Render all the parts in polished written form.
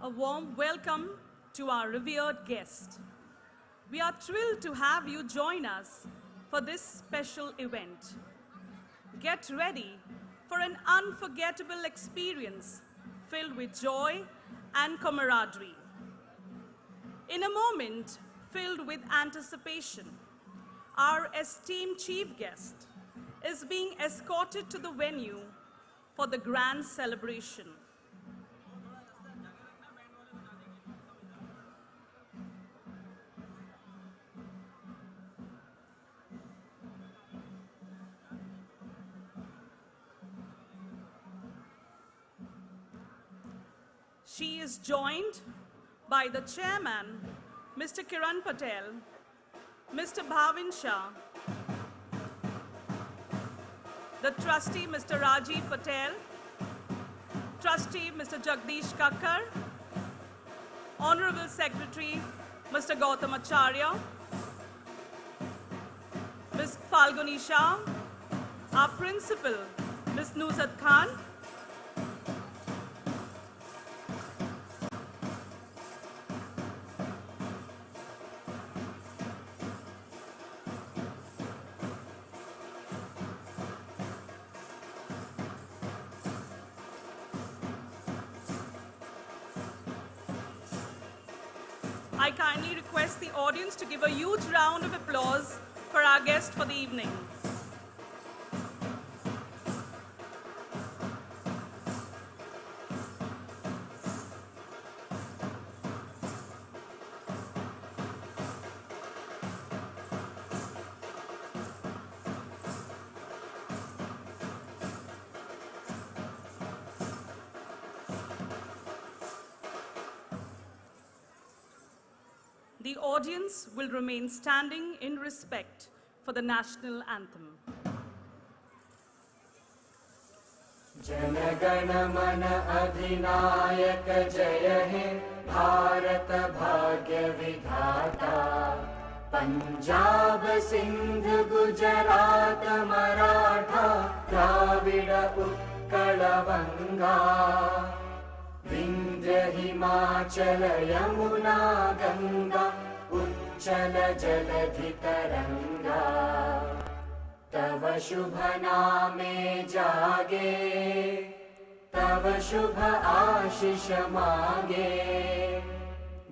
A warm welcome to our revered guest. We are thrilled to have you join us for this special event. Get ready for an unforgettable experience filled with joy and camaraderie. In a moment filled with anticipation, our esteemed chief guest is being escorted to the venue for the grand celebration. She is joined by the chairman, Mr. Kiran Patel, Mr. Bhavin Shah, the trustee, Mr. Rajiv Patel, trustee, Mr. Jagdish Kakkar, Honorable Secretary, Mr. Gautam Acharya, Ms. Falguni Shah, our principal, Ms. Nusrat Khan, I kindly request the audience to give a huge round of applause for our guest for the evening. The audience will remain standing in respect for the national anthem. Jana Gana मन अधिनायक जय हे भारत भाग्य विधाता पंजाब सिंध गुजरात मराठा द्राविड उत्कल बंगा विंध्य हिमाचल यमुना गंगा उच्चल जलधि तरंगा तव शुभ नामे जागे तव शुभ आशीष मागे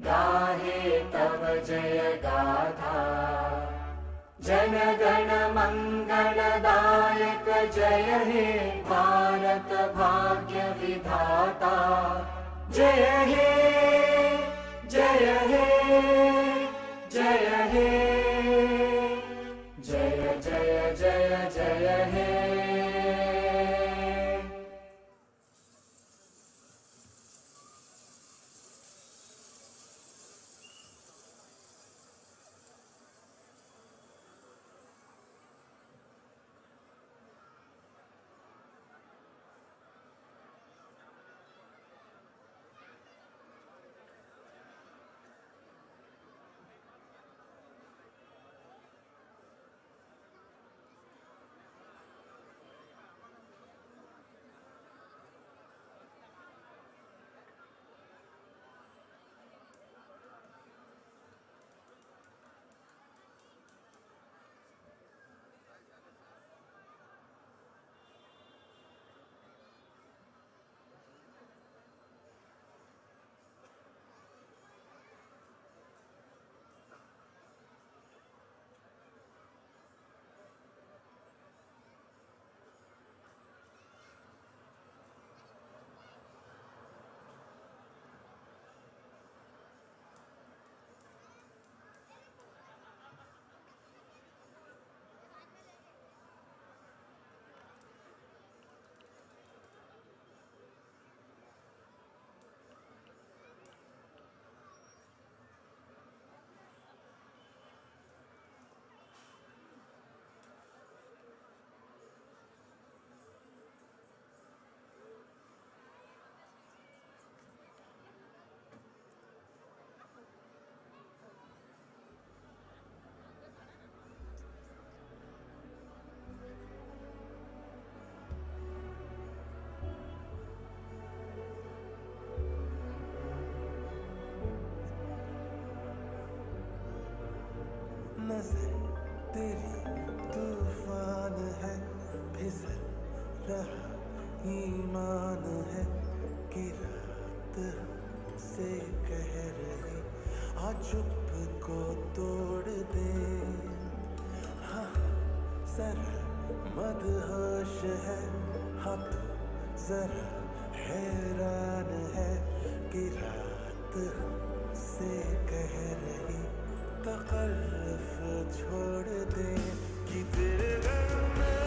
गाहे तव जय गाथा जन गण मंगलदायक जय हे भारत भाग्य विधाता जय हे जय हे जय हे जय जय जय जय हे है हाँ तू जरा हैरान है कि रात हमसे कह रही तकल्लुफ छोड़ दे कि तेरे घर में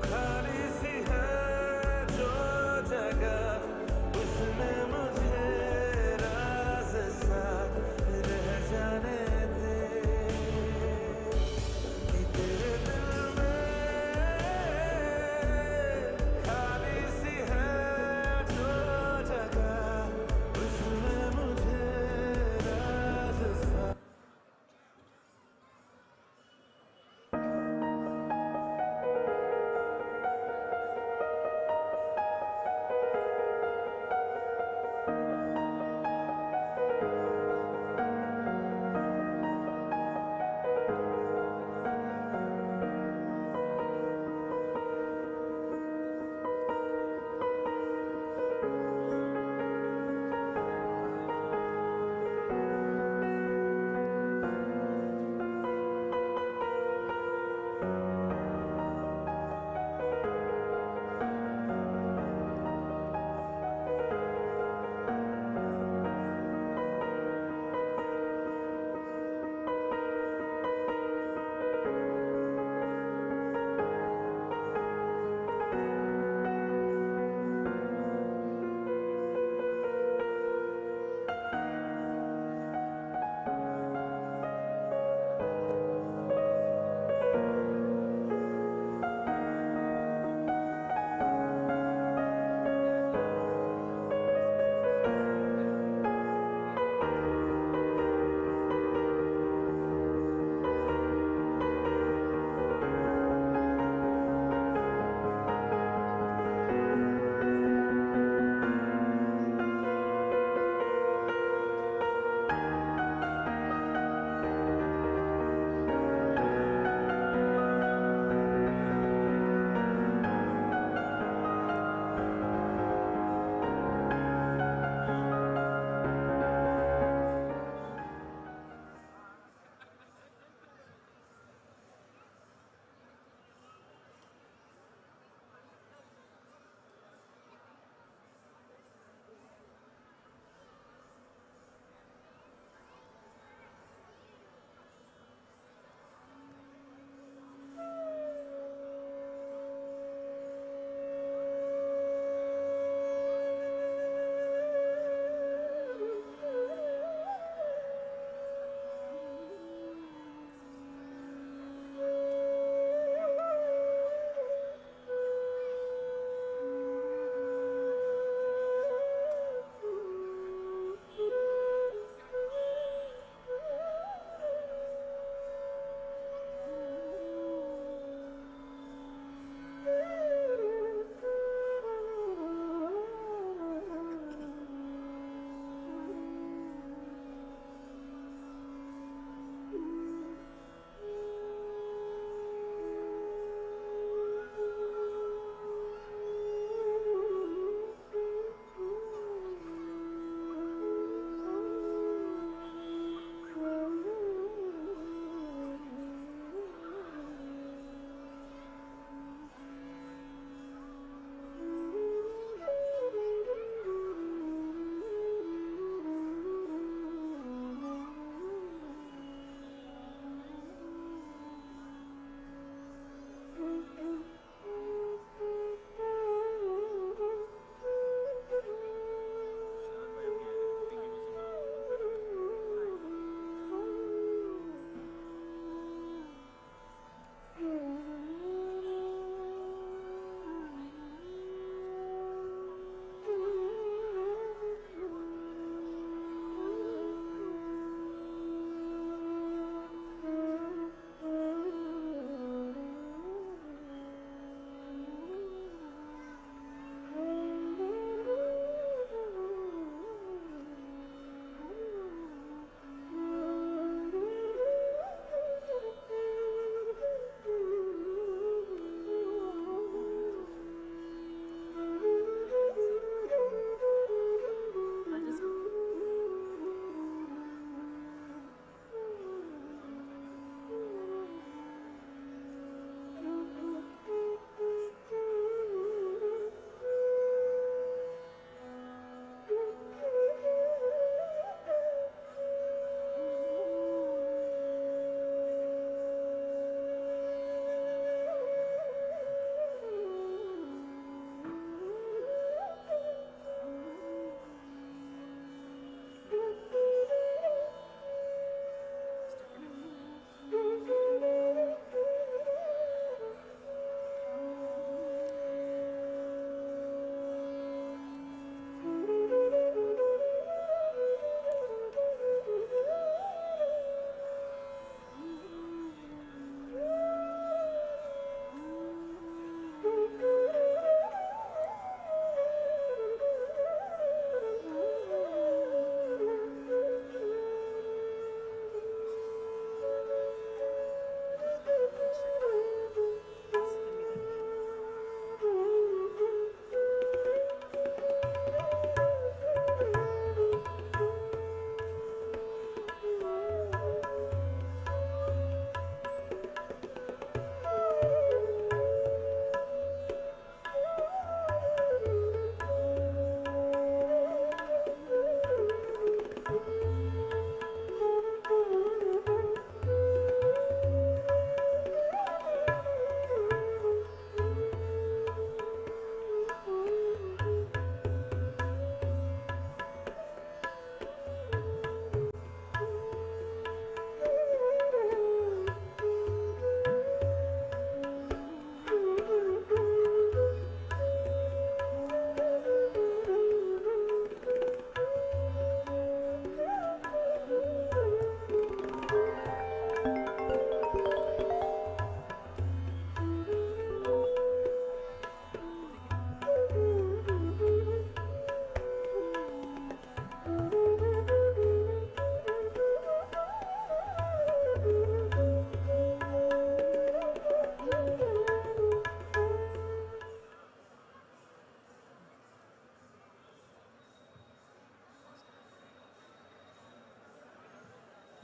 खाली सी है जो जगह उसमें मुझे राज सा रह जाने दे कि तेरे दिल में खाली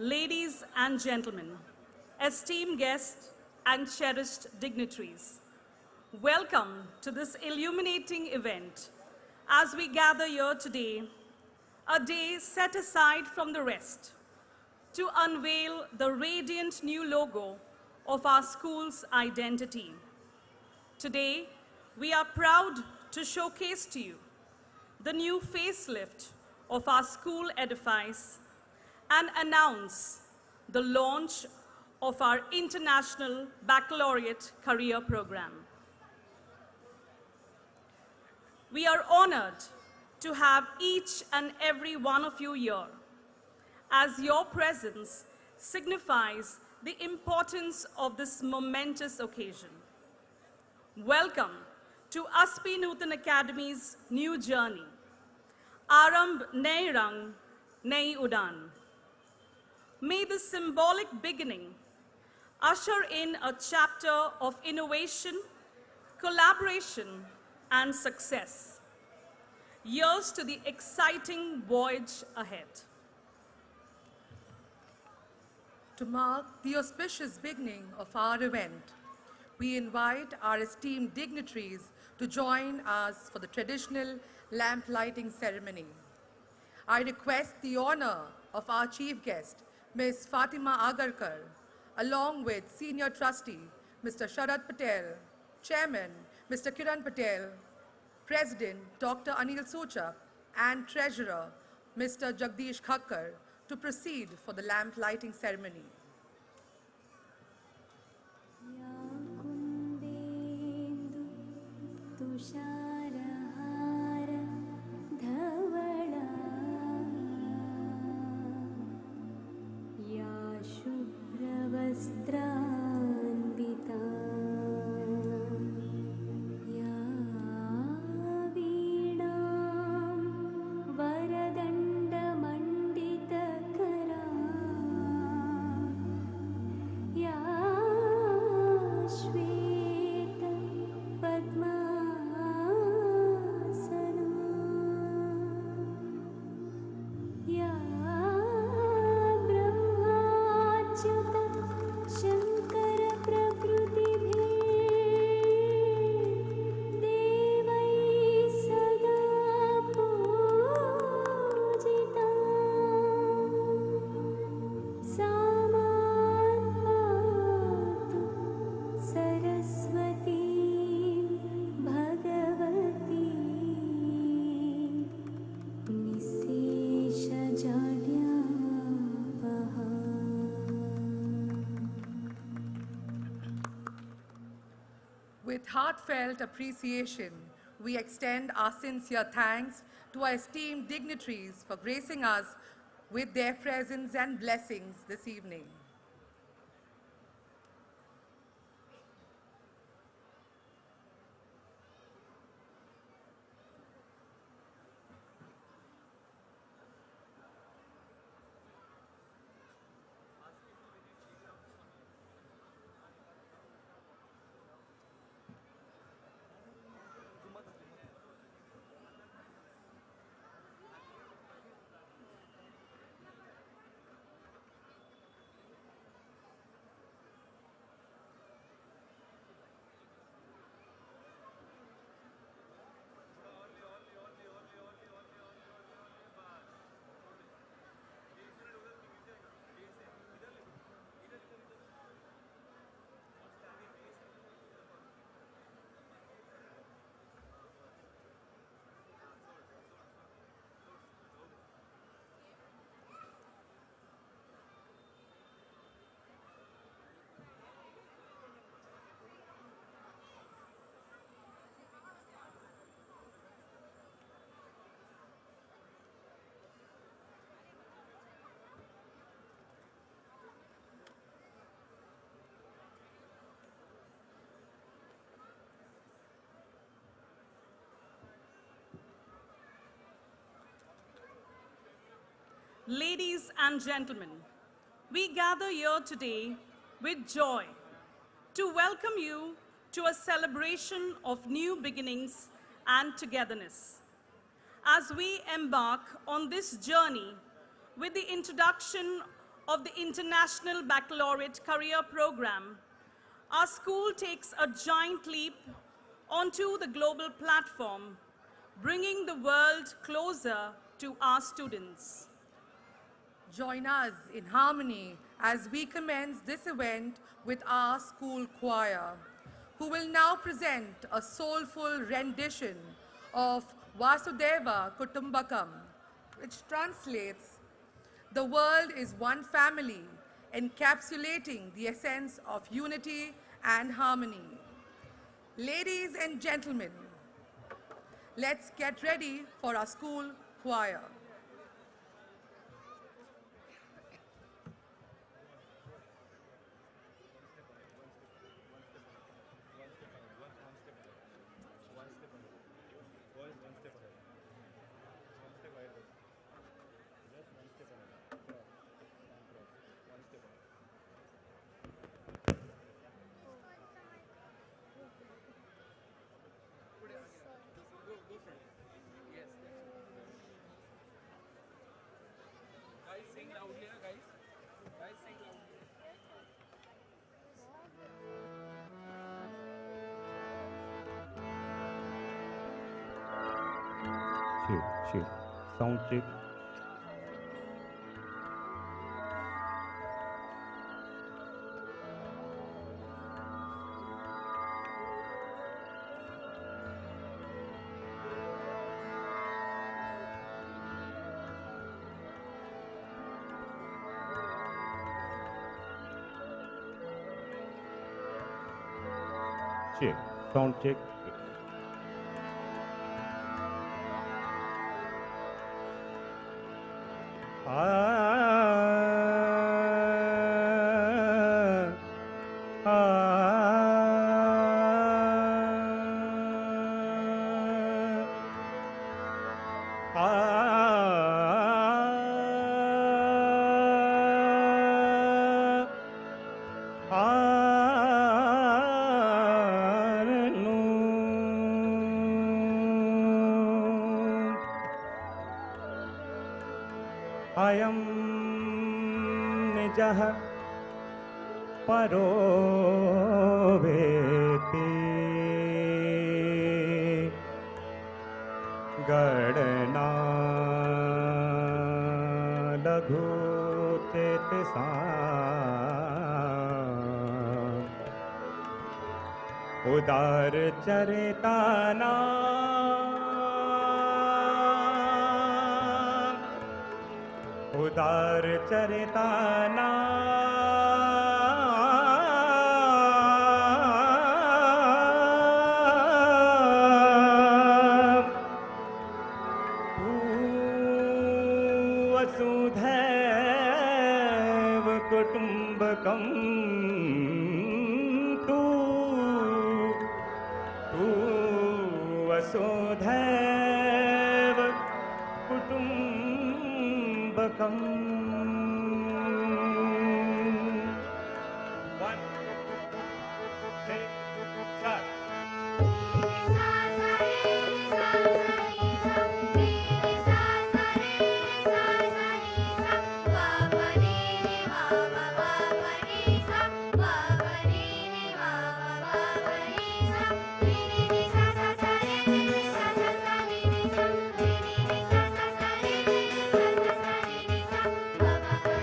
Ladies and gentlemen, esteemed guests and cherished dignitaries, welcome to this illuminating event as we gather here today, a day set aside from the rest, to unveil the radiant new logo of our school's identity. Today, we are proud to showcase to you the new facelift of our school edifice and announce the launch of our International Baccalaureate Career Programme. We are honored to have each and every one of you here, as your presence signifies the importance of this momentous occasion. Welcome to ASPEE NUTAN Academy's new journey. Aarambh Naye Udaan. May this symbolic beginning usher in a chapter of innovation, collaboration, and success. Here's to the exciting voyage ahead. To mark the auspicious beginning of our event, we invite our esteemed dignitaries to join us for the traditional lamp lighting ceremony. I request the honor of our chief guest, Ms. Fatima Agarkar, along with Senior Trustee, Mr. Sharad Patel, Chairman, Mr. Kiran Patel, President, Dr. Anil Sochak, and Treasurer, Mr. Jagdish Khakkar, to proceed for the lamp lighting ceremony. With heartfelt appreciation, we extend our sincere thanks to our esteemed dignitaries for gracing us with their presence and blessings this evening. Ladies and gentlemen, we gather here today with joy to welcome you to a celebration of new beginnings and togetherness. As we embark on this journey with the introduction of the International Baccalaureate Career Programme, our school takes a giant leap onto the global platform, bringing the world closer to our students. Join us in harmony as we commence this event with our school choir, who will now present a soulful rendition of Vasudeva Kutumbakam, which translates, "The world is one family, encapsulating the essence of unity and harmony." Ladies and gentlemen, let's get ready for our school choir. Check. Sound check. Check. Sound check. Ayam nijah paro veti gadna laghu chetsa udar charitana उदार चरिताना वसुधैव कुटुम्बकम् तू वसुधैव कुटुम्बकम् Baba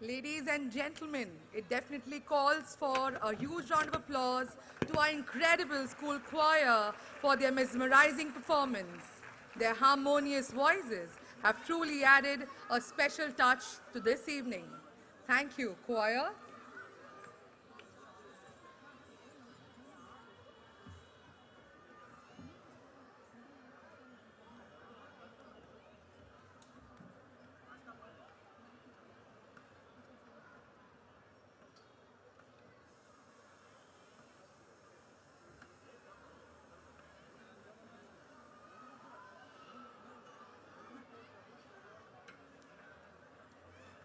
Ladies and gentlemen, it definitely calls for a huge round of applause to our incredible school choir for their mesmerizing performance. Their harmonious voices have truly added a special touch to this evening. Thank you, choir.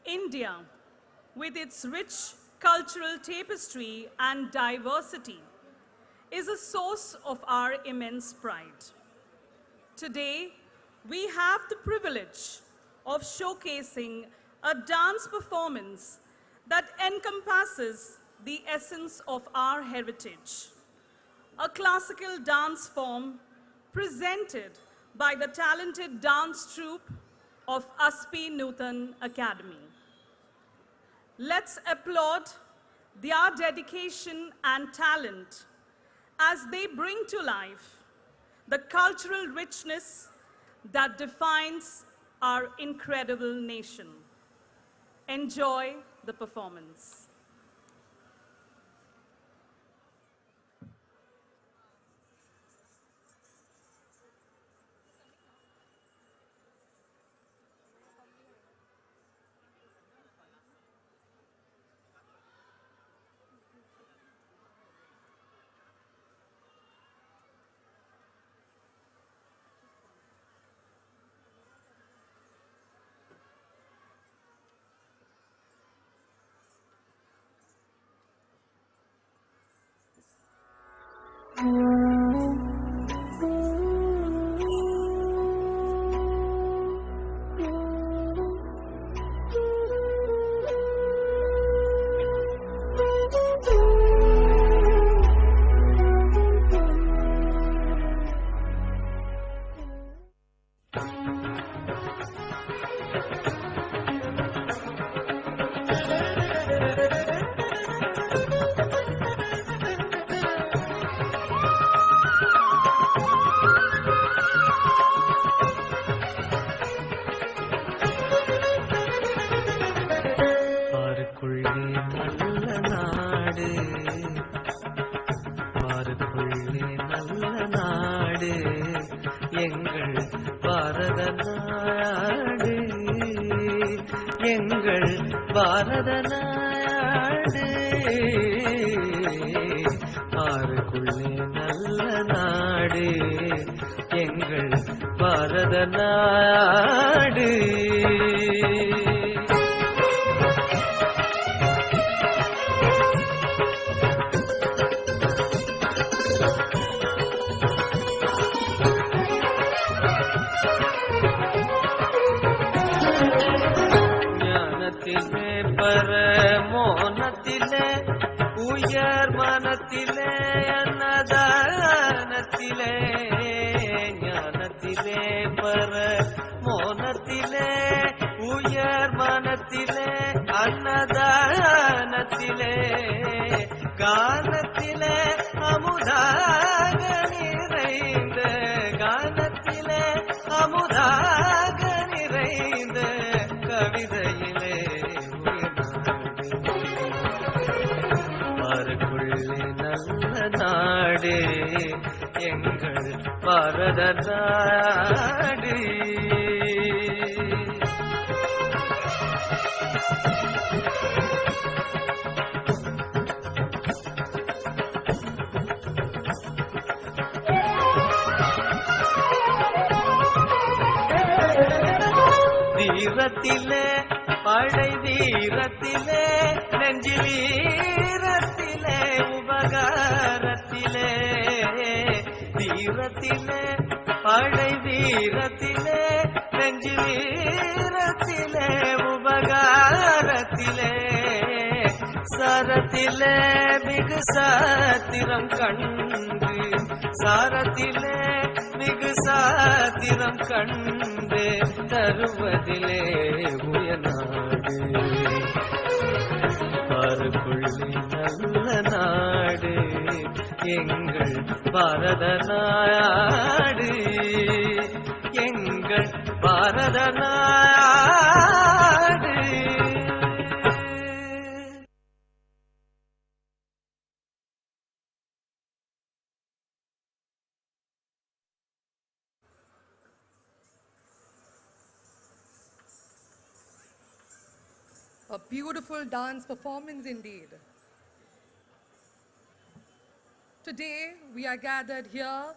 India, with its rich cultural tapestry and diversity, is a source of our immense pride. Today, we have the privilege of showcasing a dance performance that encompasses the essence of our heritage, a classical dance form presented by the talented dance troupe of ASPEE NUTAN Academy. Let's applaud their dedication and talent as they bring to life the cultural richness that defines our incredible nation. Enjoy the performance. எங்கள் பாரத நாடு ஆறுக்குள்ளே நல்ல நாடு எங்கள் பாரத நாடு. ஞானத்திலே பரமோனத்திலே உயர் மனத்திலே அன்னதானத்திலே ஞானத்திலே பரமோனத்திலே உயர் மனத்திலே அன்னதானத்திலே கானத்திலே அமுதாக நிறைந்த கானத்திலே அமுதாக நிறைந்த கவிதையிலே பாருக்குள்ளே நல்ல நாடு எங்கள் பாரத நாடு. தீரத்திலே படை தீரத்திலே நெஞ்சு வீரத்திலே உபகாரத்திலே தீரத்திலே படை தீரத்திலே நெஞ்சு வீரத்திலே உபகாரத்திலே சாரத்திலே மிகு சாத்திரம் கண்டு சாரத்திலே மிகு சாத்திரம் கண்டு தருவதிலே உயர்நாடு பாருக்குள்ளே நல்ல நாடு எங்கள் பாரத நாடு எங்கள் பாரத நாடு. A beautiful dance performance indeed. Today, we are gathered here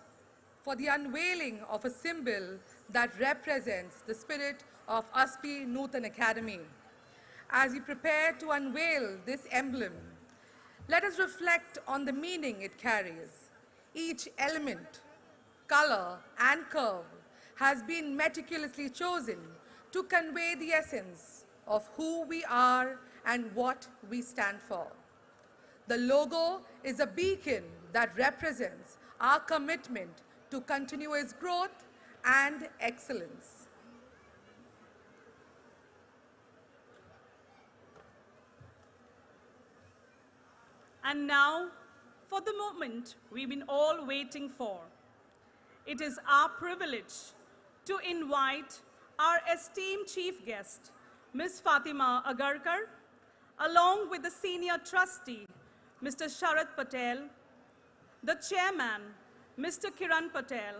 for the unveiling of a symbol that represents the spirit of ASPEE NUTAN Academy. As we prepare to unveil this emblem, let us reflect on the meaning it carries. Each element, color, and curve has been meticulously chosen to convey the essence of who we are and what we stand for. The logo is a beacon that represents our commitment to continuous growth and excellence. And now, for the moment we've been all waiting for. It is our privilege to invite our esteemed chief guest, Ms. Fatima Agarkar, along with the senior trustee, Mr. Sharat Patel, the chairman, Mr. Kiran Patel,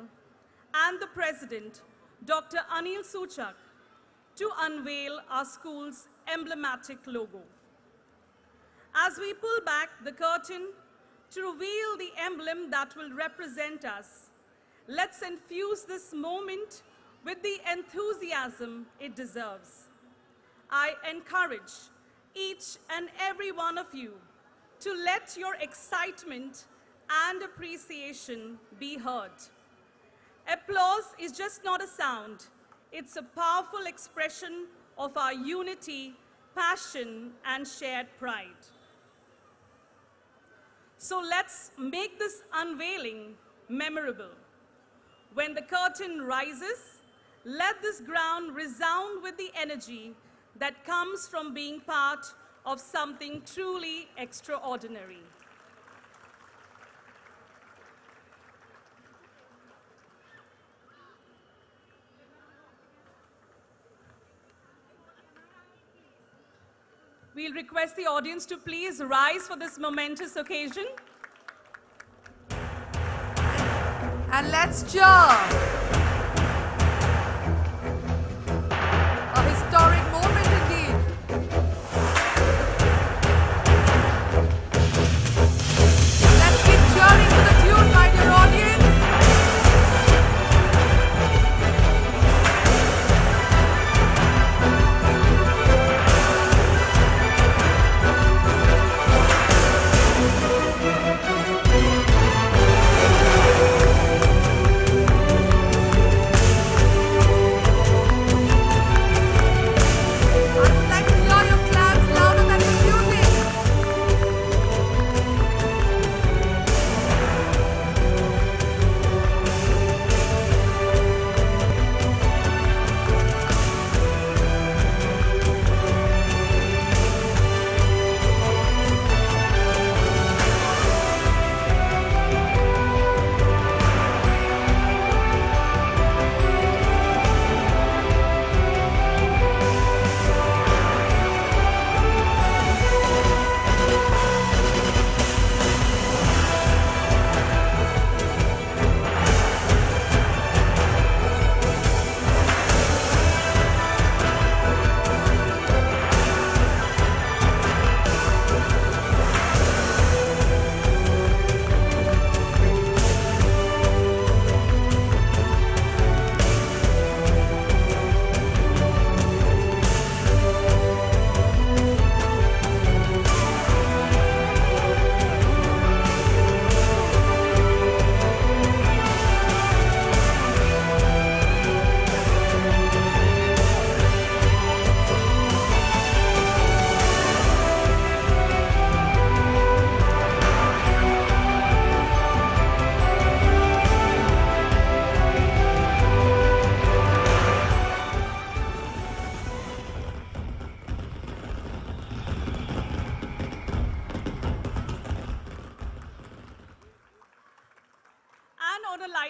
and the president, Dr. Anil Suchak, to unveil our school's emblematic logo. As we pull back the curtain to reveal the emblem that will represent us, let's infuse this moment with the enthusiasm it deserves. I encourage each and every one of you to let your excitement and appreciation be heard. Applause is just not a sound, it's a powerful expression of our unity, passion, and shared pride. So let's make this unveiling memorable. When the curtain rises, let this ground resound with the energy that comes from being part of something truly extraordinary. We'll request the audience to please rise for this momentous occasion. And let's cheer. A historic moment indeed.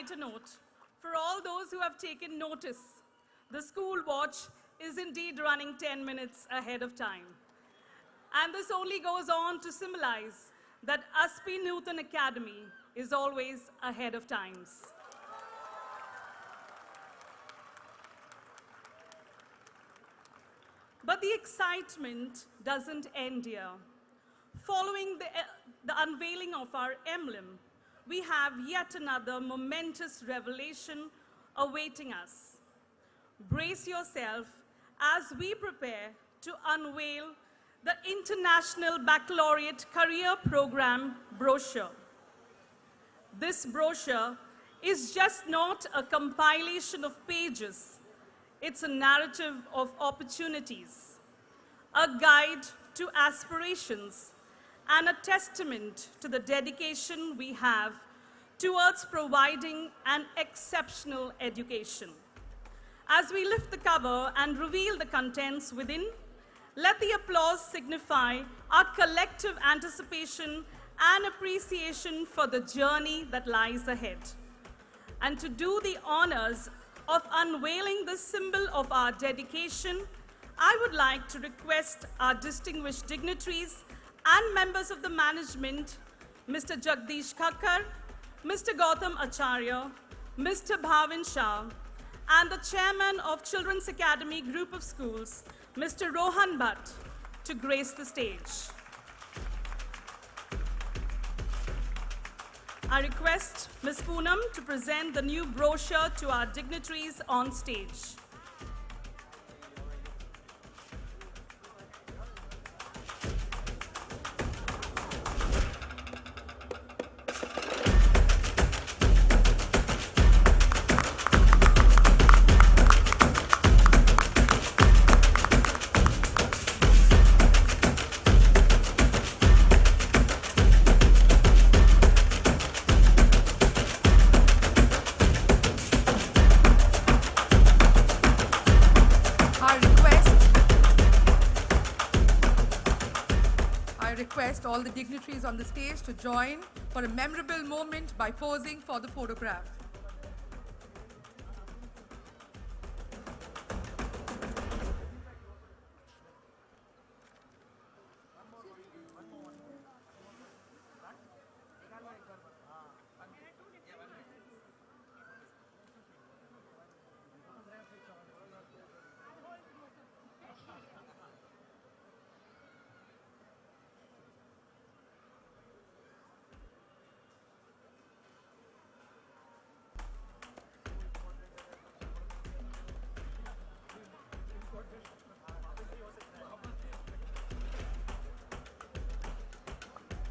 lighter note, for all those who have taken notice, the school watch is indeed running 10 minutes ahead of time. And this only goes on to symbolize that ASPEE NUTAN Academy is always ahead of times. But the excitement doesn't end here. Following the unveiling of our emblem, we have yet another momentous revelation awaiting us. Brace yourself as we prepare to unveil the International Baccalaureate Career Programme brochure. This brochure is just not a compilation of pages. It's a narrative of opportunities, a guide to aspirations, and a testament to the dedication we have towards providing an exceptional education. As we lift the cover and reveal the contents within, let the applause signify our collective anticipation and appreciation for the journey that lies ahead. And to do the honors of unveiling this symbol of our dedication, I would like to request our distinguished dignitaries and members of the management, Mr. Jagdish Khakkar, Mr. Gautam Acharya, Mr. Bhavin Shah, and the chairman of Children's Academy Group of Schools, Mr. Rohan Bhatt, to grace the stage. I request Ms. Poonam to present the new brochure to our dignitaries on stage. All the dignitaries on the stage to join for a memorable moment by posing for the photograph.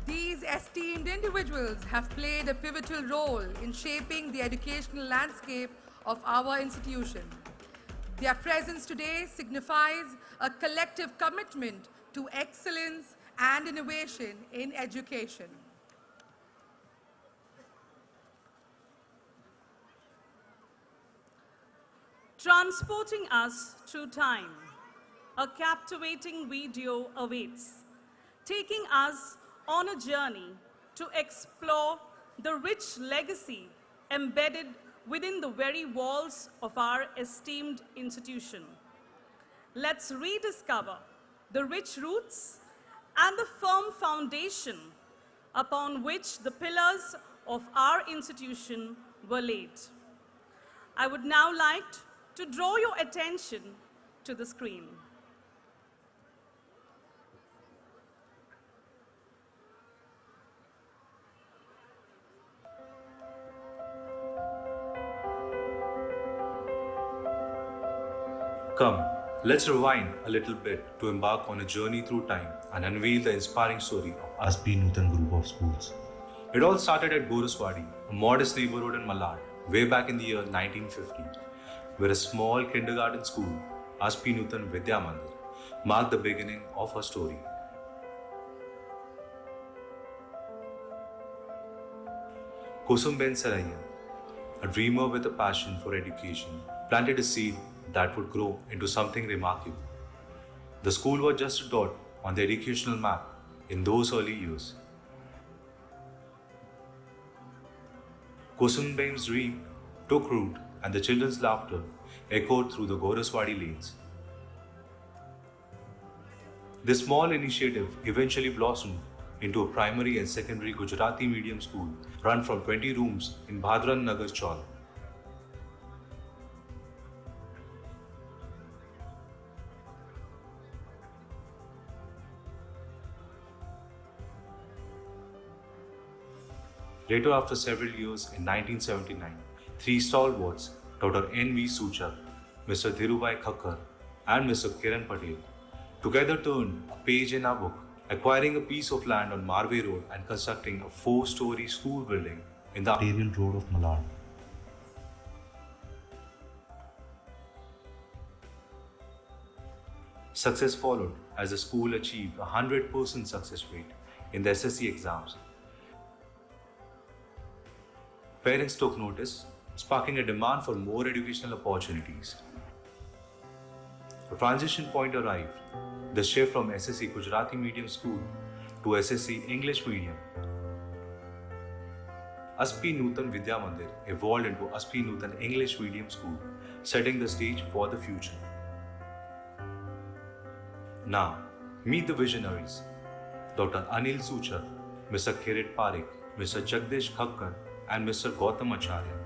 These esteemed individuals have played a pivotal role in shaping the educational landscape of our institution. Their presence today signifies a collective commitment to excellence and innovation in education. Transporting us through time, a captivating video awaits, taking us on a journey to explore the rich legacy embedded within the very walls of our esteemed institution. Let's rediscover the rich roots and the firm foundation upon which the pillars of our institution were laid. I would now like to draw your attention to the screen. Come, let's rewind a little bit to embark on a journey through time and unveil the inspiring story of ASPEE NUTAN Group of Schools. It all started at Goraswadi, a modest neighborhood in Malad, way back in the year 1950, where a small kindergarten school, ASPEE NUTAN Vidya Mandir, marked the beginning of her story. Kusumben Saraiya, a dreamer with a passion for education, planted a seed that would grow into something remarkable. The school was just a dot on the educational map in those early years. Kusumbem's dream took root and the children's laughter echoed through the Goraswadi lanes. This small initiative eventually blossomed into a primary and secondary Gujarati medium school run from 20 rooms in Bhadran Nagar Chawl. Later, after several years, in 1979, three stalwarts, Dr. N.V. Suchak, Mr. Dhirubhai Khakkar, and Mr. Kiran Patel, together turned a page in our book, acquiring a piece of land on Marve Road and constructing a 4-story school building in the arterial road of Malad. Success followed as the school achieved a 100% success rate in the SSC exams. Parents took notice, sparking a demand for more educational opportunities. A transition point arrived, the shift from SSC Gujarati medium school to SSC English medium. ASPEE NUTAN Vidya Mandir evolved into ASPEE NUTAN English medium school, setting the stage for the future. Now, meet the visionaries, Dr. Anil Suchak, Mr. Kirit Parekh, Mr. Jagdish Khakkar, and Mr. Gautam Acharya.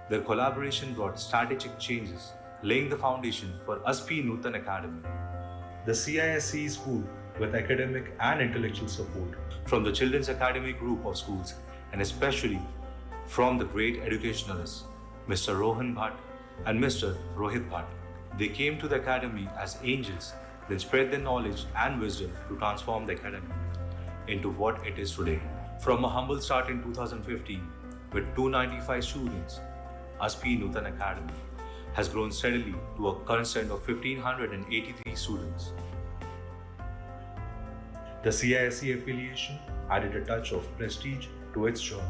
Their collaboration brought strategic changes, laying the foundation for ASPEE NUTAN Academy, the CISE school with academic and intellectual support from the Children's Academy group of schools and especially from the great educationalists Mr. Rohan Bhatt and Mr. Rohit Bhatt. They came to the academy as angels, then spread their knowledge and wisdom to transform the academy into what it is today. From a humble start in 2015 with 295 students, ASPEE NUTAN Academy has grown steadily to a current strength of 1,583 students. The CISE affiliation added a touch of prestige to its journey.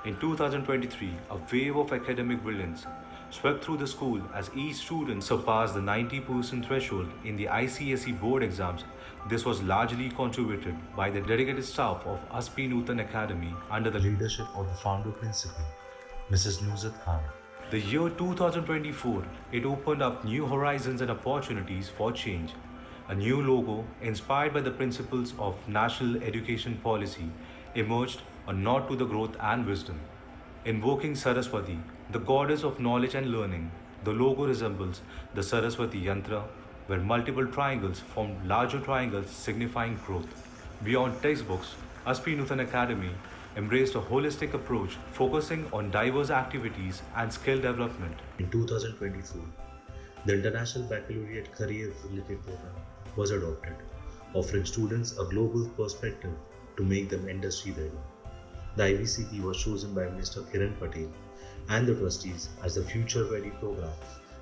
In 2023, a wave of academic brilliance swept through the school as each student surpassed the 90% threshold in the ICSE board exams. This was largely contributed by the dedicated staff of ASPEE NUTAN Academy under the leadership of the founder principal, Mrs. Nusrat Khan. The year 2024, it opened up new horizons and opportunities for change. A new logo, inspired by the principles of national education policy, emerged, a nod to the growth and wisdom. Invoking Saraswati, the goddess of knowledge and learning, the logo resembles the Saraswati Yantra, where multiple triangles form larger triangles signifying growth. Beyond textbooks, ASPEE NUTAN Academy embraced a holistic approach focusing on diverse activities and skill development. In 2024, the International Baccalaureate Career Programme was adopted, offering students a global perspective to make them industry ready. The IBCP was chosen by Mr. Kiran Patel and the trustees as the Future Ready program,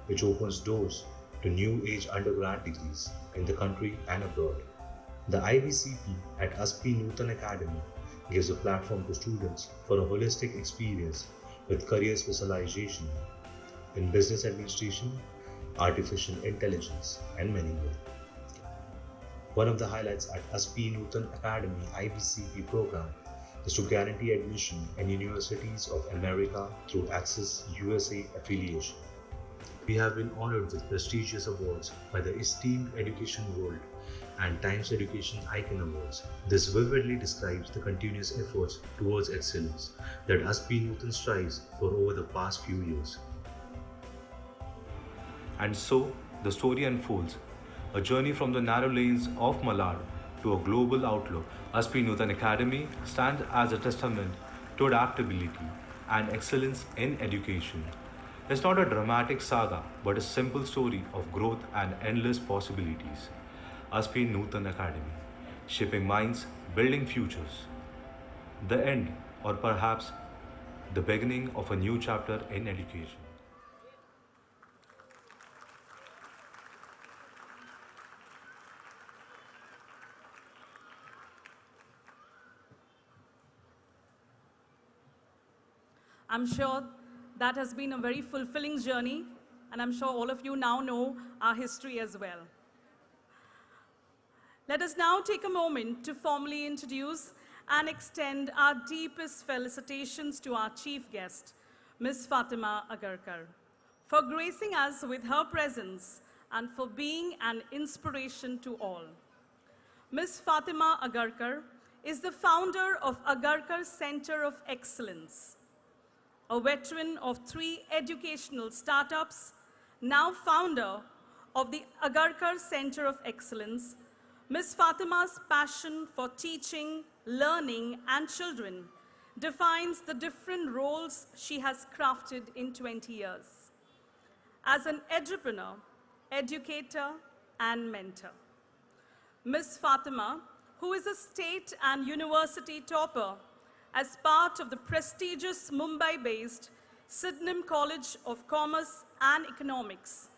which opens doors to new age undergrad degrees in the country and abroad. The IBCP at ASPEE NUTAN Academy gives a platform to students for a holistic experience with career specialization in business administration, artificial intelligence, and many more. One of the highlights at ASPEE NUTAN Academy IBCP program is to guarantee admission in universities of America through Access USA affiliation. We have been honored with prestigious awards by the esteemed Education World and Times Education Icon Awards. This vividly describes the continuous efforts towards excellence that ASPEE NUTAN strives for over the past few years. And so, the story unfolds, a journey from the narrow lanes of Malad to a global outlook. ASPEE NUTAN Academy stands as a testament to adaptability and excellence in education. It's not a dramatic saga, but a simple story of growth and endless possibilities. ASPEE NUTAN Academy, shaping minds, building futures. The end, or perhaps the beginning of a new chapter in education. I'm sure that has been a very fulfilling journey, and I'm sure all of you now know our history as well. Let us now take a moment to formally introduce and extend our deepest felicitations to our chief guest, Ms. Fatima Agarkar, for gracing us with her presence and for being an inspiration to all. Ms. Fatima Agarkar is the founder of Agarkar Center of Excellence, a veteran of 3 educational startups, now founder of the Agarkar Center of Excellence. Ms. Fatima's passion for teaching, learning, and children defines the different roles she has crafted in 20 years. As an entrepreneur, educator, and mentor, Ms. Fatima, who is a state and university topper as part of the prestigious Mumbai-based Sydenham College of Commerce and Economics,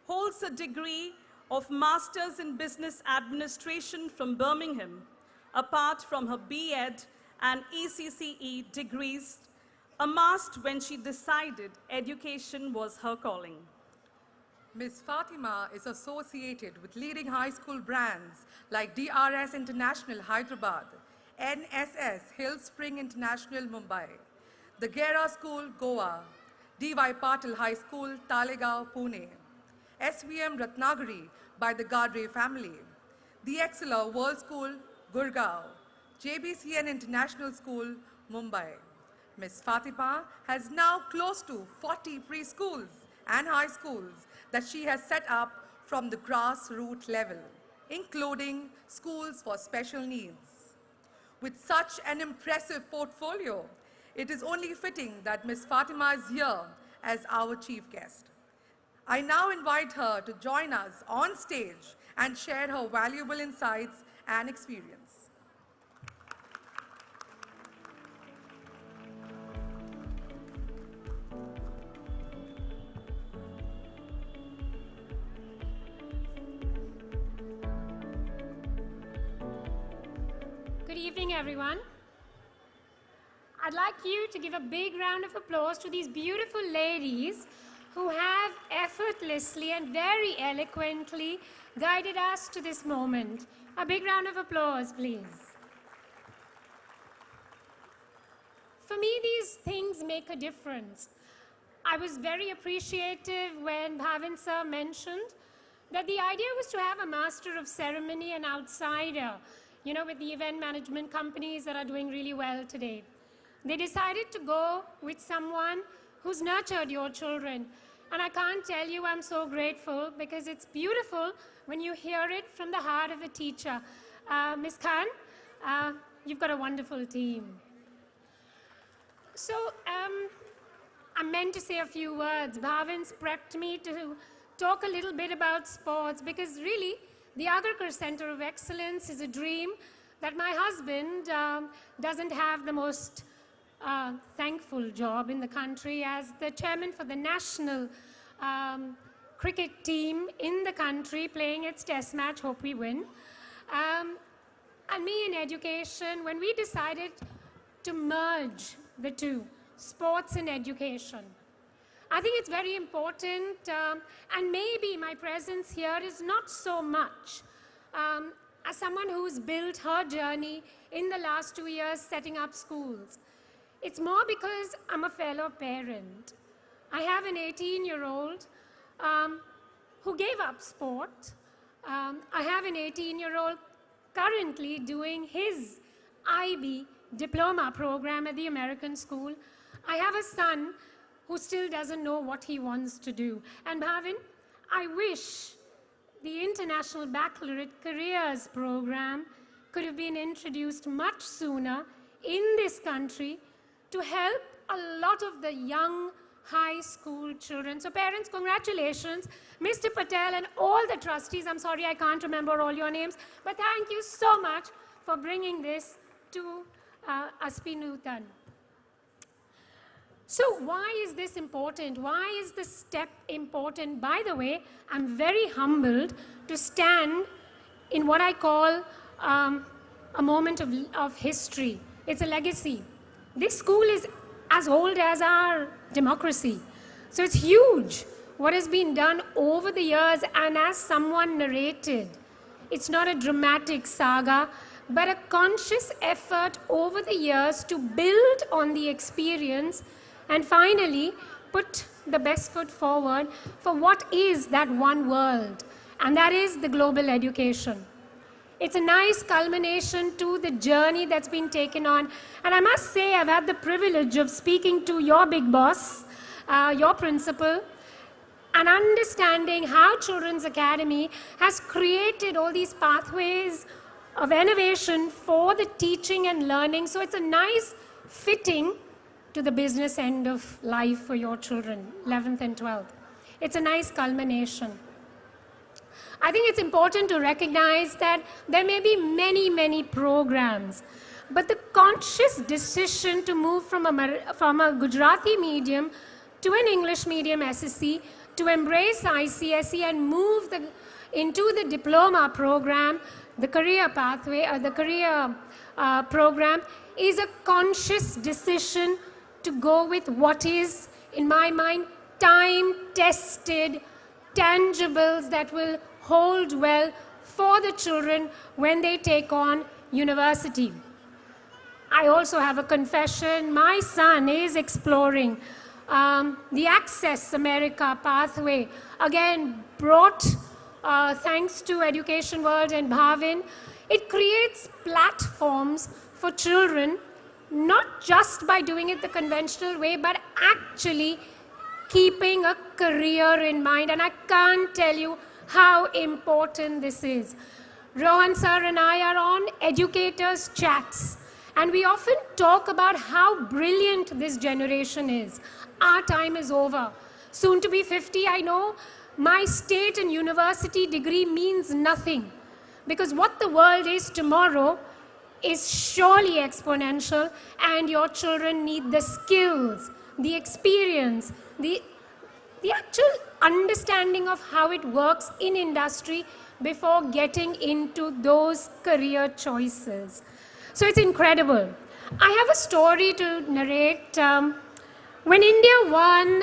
holds a degree of Masters in Business Administration from Birmingham, apart from her B.Ed and ECCE degrees amassed when she decided education was her calling. Ms. Fatima is associated with leading high school brands like DRS International Hyderabad, NSS Hill Spring International Mumbai, the Gera School Goa, D.Y. Patil High School Talegaon Pune, SVM Ratnagiri by the Gadre family, the Exceller World School Gurgaon, JBCN International School Mumbai. Ms. Fatima has now close to 40 preschools and high schools that she has set up from the grassroots level, including schools for special needs. With such an impressive portfolio, it is only fitting that Ms. Fatima is here as our chief guest. I now invite her to join us on stage and share her valuable insights and experience. Good evening, everyone. I'd like you to give a big round of applause to these beautiful ladies who have effortlessly and very eloquently guided us to this moment. A big round of applause, please. For me, these things make a difference. I was very appreciative when Bhavin sir mentioned that the idea was to have a master of ceremony, an outsider, you know, with the event management companies that are doing really well today. They decided to go with someone who's nurtured your children. And I can't tell you I'm so grateful because it's beautiful when you hear it from the heart of a teacher. Ms. Khan, you've got a wonderful team. So I'm meant to say a few words. Bhavin's prepped me to talk a little bit about sports because really the Agarkar Center of Excellence is a dream that my husband doesn't have the most thankful job in the country as the chairman for the national cricket team in the country playing its test match, hope we win. And me in education, when we decided to merge the two, sports and education, I think it's very important, and maybe my presence here is not so much as someone who's built her journey in the last 2 years setting up schools. It's more because I'm a fellow parent. I have an 18-year-old who gave up sport. I have an 18-year-old currently doing his IB diploma program at the American school. I have a son who still doesn't know what he wants to do. And Bhavin, I wish the International Baccalaureate Careers Programme could have been introduced much sooner in this country to help a lot of the young high school children. So parents, congratulations. Mr. Patel and all the trustees, I'm sorry I can't remember all your names, but thank you so much for bringing this to ASPEE NUTAN. So why is this important? Why is this step important? By the way, I'm very humbled to stand in what I call a moment of history. It's a legacy. This school is as old as our democracy. So it's huge what has been done over the years, and as someone narrated, it's not a dramatic saga, but a conscious effort over the years to build on the experience and finally put the best foot forward for what is that one world, and that is the global education. It's a nice culmination to the journey that's been taken on. And I must say, I've had the privilege of speaking to your big boss, your principal, and understanding how Children's Academy has created all these pathways of innovation for the teaching and learning. So it's a nice fitting to the business end of life for your children, 11th and 12th. It's a nice culmination. I think it's important to recognize that there may be many, many programs, but the conscious decision to move from a Gujarati medium to an English medium SSC, to embrace ICSE and move into the diploma program, the career pathway, or the career program, is a conscious decision to go with what is, in my mind, time-tested tangibles that will hold well for the children when they take on university. I also have a confession. My son is exploring the Access America pathway. Again, brought thanks to Education World and Bhavin. It creates platforms for children, not just by doing it the conventional way, but actually keeping a career in mind. And I can't tell you how important this is. Rohan sir and I are on educators' chats, and we often talk about how brilliant this generation is. Our time is over. Soon to be 50, I know. My state and university degree means nothing, because what the world is tomorrow is surely exponential, and your children need the skills, the experience, the actual understanding of how it works in industry before getting into those career choices. So it's incredible. I have a story to narrate. When India won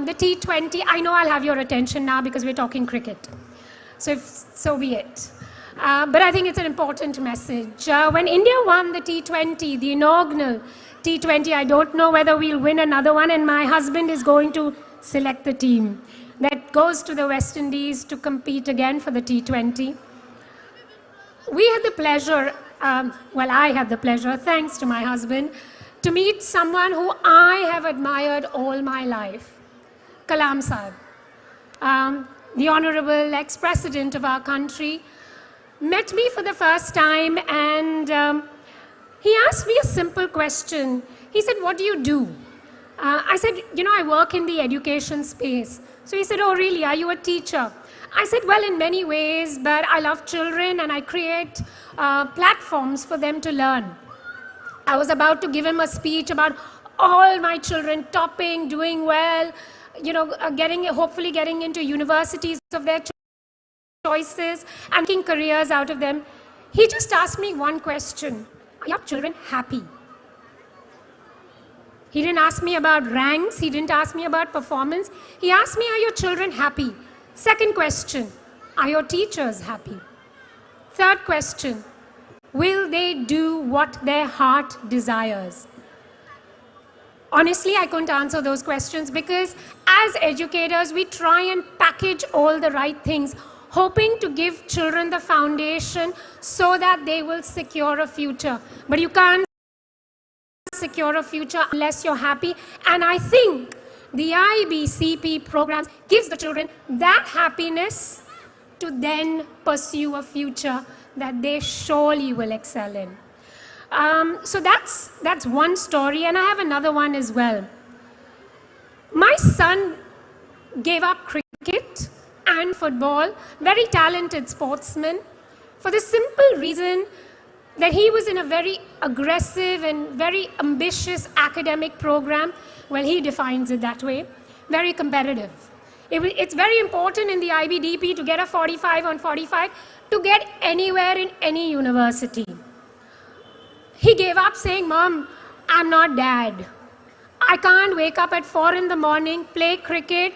the T20, I know I'll have your attention now because we're talking cricket. So be it. But I think it's an important message. When India won the T20, the inaugural T20, I don't know whether we'll win another one, and my husband is going to select the team that goes to the West Indies to compete again for the T20. We had the pleasure, I had the pleasure, thanks to my husband, to meet someone who I have admired all my life, Kalam Sahib, the Honorable ex-President of our country, met me for the first time, and he asked me a simple question. He said, "What do you do?" I said, I work in the education space. So he said, "Oh, really? Are you a teacher?" I said, "Well, in many ways, but I love children and I create platforms for them to learn." I was about to give him a speech about all my children topping, doing well, hopefully getting into universities of their choices and making careers out of them. He just asked me one question: "Are your children happy?" He didn't ask me about ranks. He didn't ask me about performance. He asked me, "Are your children happy?" Second question, "Are your teachers happy?" Third question, "Will they do what their heart desires?" Honestly, I couldn't answer those questions because as educators, we try and package all the right things, hoping to give children the foundation so that they will secure a future. But you can't secure a future unless you're happy. And I think the IBCP programs gives the children that happiness to then pursue a future that they surely will excel in. So that's one story, and I have another one as well. My son gave up cricket and football, very talented sportsman, for the simple reason that he was in a very aggressive and very ambitious academic program. Well, he defines it that way, very competitive. It's very important in the IBDP to get a 45 on 45 to get anywhere in any university. He gave up saying, "Mom, I'm not dad. I can't wake up at 4 in the morning, play cricket,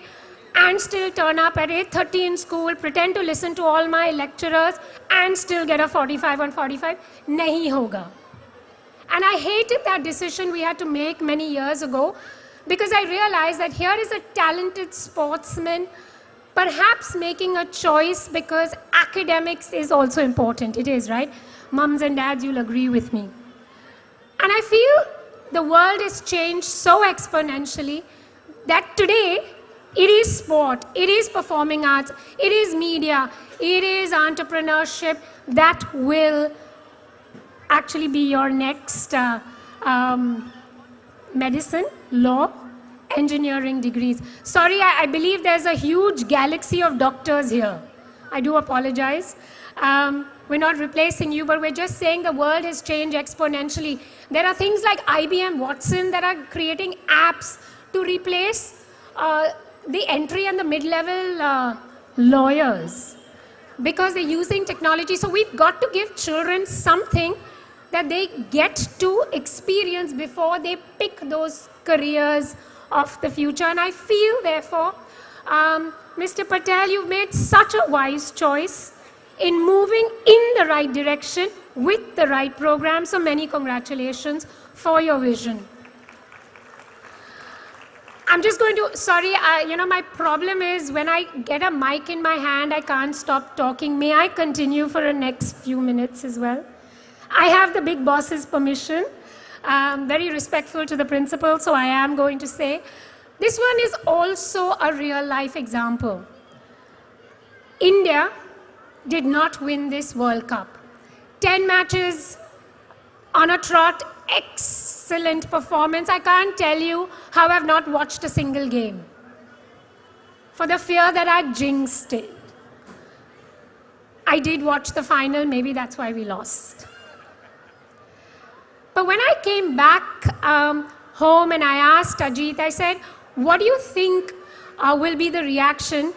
and still turn up at 8:30 in school, pretend to listen to all my lecturers, and still get a 45 on 45. Nahi hoga. And I hated that decision we had to make many years ago, because I realized that here is a talented sportsman, perhaps making a choice because academics is also important. It is, right? Mums and dads, you'll agree with me. And I feel the world has changed so exponentially that today it is sport, it is performing arts, it is media, it is entrepreneurship that will actually be your next medicine, law, engineering degrees. Sorry, I believe there's a huge galaxy of doctors here. I do apologize. We're not replacing you, but we're just saying the world has changed exponentially. There are things like IBM Watson that are creating apps to replace the entry and the mid-level lawyers because they're using technology. So we've got to give children something that they get to experience before they pick those careers of the future. And I feel, therefore, Mr. Patel, you've made such a wise choice in moving in the right direction with the right program. So many congratulations for your vision. I'm just going to, sorry, my problem is when I get a mic in my hand, I can't stop talking. May I continue for the next few minutes as well? I have the big boss's permission. I'm very respectful to the principal, so I am going to say, this one is also a real life example. India did not win this World Cup. 10 matches on a trot, excellent performance. I can't tell you how I've not watched a single game for the fear that I jinxed it. I did watch the final, maybe that's why we lost. But when I came back home and I asked Ajit, I said, what do you think will be the reaction?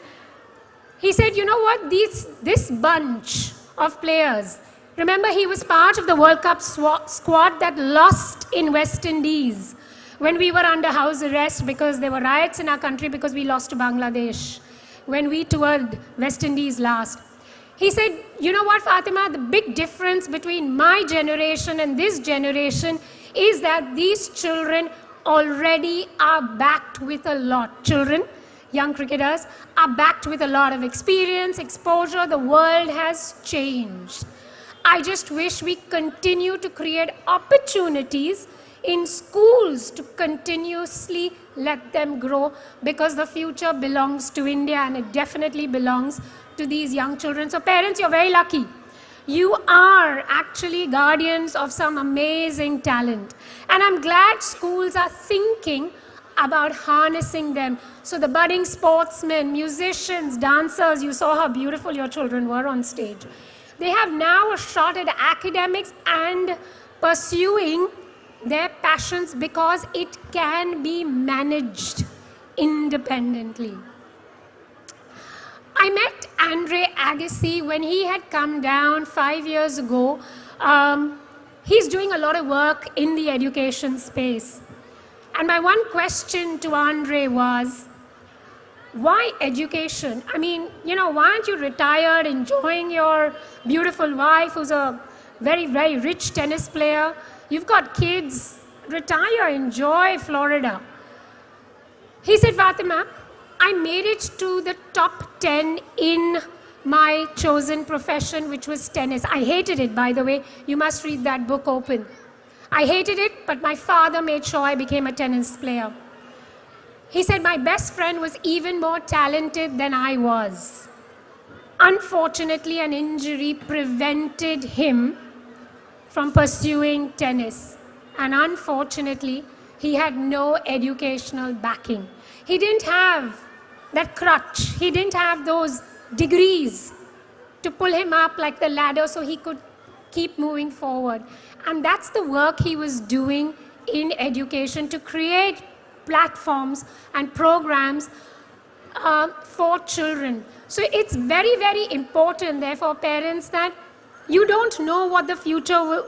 He said, you know what, this bunch of players, remember he was part of the World Cup squad that lost in West Indies when we were under house arrest because there were riots in our country because we lost to Bangladesh when we toured West Indies last. He said, you know what, Fatima, the big difference between my generation and this generation is that these children already are backed with a lot. Children, young cricketers, are backed with a lot of experience, exposure. The world has changed. I just wish we continue to create opportunities in schools to continuously let them grow because the future belongs to India and it definitely belongs to these young children. So parents, you're very lucky. You are actually guardians of some amazing talent. And I'm glad schools are thinking about harnessing them. So the budding sportsmen, musicians, dancers, you saw how beautiful your children were on stage. They have now a shot at academics and pursuing their passions because it can be managed independently. I met Andre Agassi when he had come down 5 years ago. He's doing a lot of work in the education space. And my one question to Andre was, why education? I mean, why aren't you retired, enjoying your beautiful wife who's a very, very rich tennis player? You've got kids, retire, enjoy Florida. He said, Fatima, I made it to the top 10 in my chosen profession, which was tennis. I hated it, by the way. You must read that book open. I hated it, but my father made sure I became a tennis player. He said my best friend was even more talented than I was. Unfortunately, an injury prevented him from pursuing tennis. And unfortunately, he had no educational backing. He didn't have that crutch. He didn't have those degrees to pull him up like the ladder so he could keep moving forward. And that's the work he was doing in education to create platforms and programs for children. So it's very, very important, therefore, parents, that you don't know what the future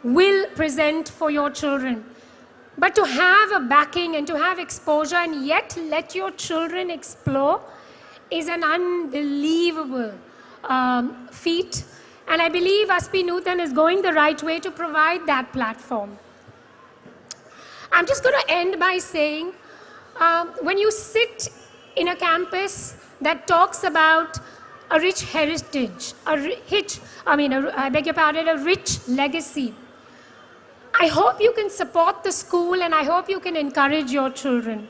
will present for your children. But to have a backing and to have exposure and yet let your children explore is an unbelievable feat. And I believe ASPEE NUTAN is going the right way to provide that platform. I'm just going to end by saying, when you sit in a campus that talks about a rich heritage, a rich legacy, I hope you can support the school and I hope you can encourage your children.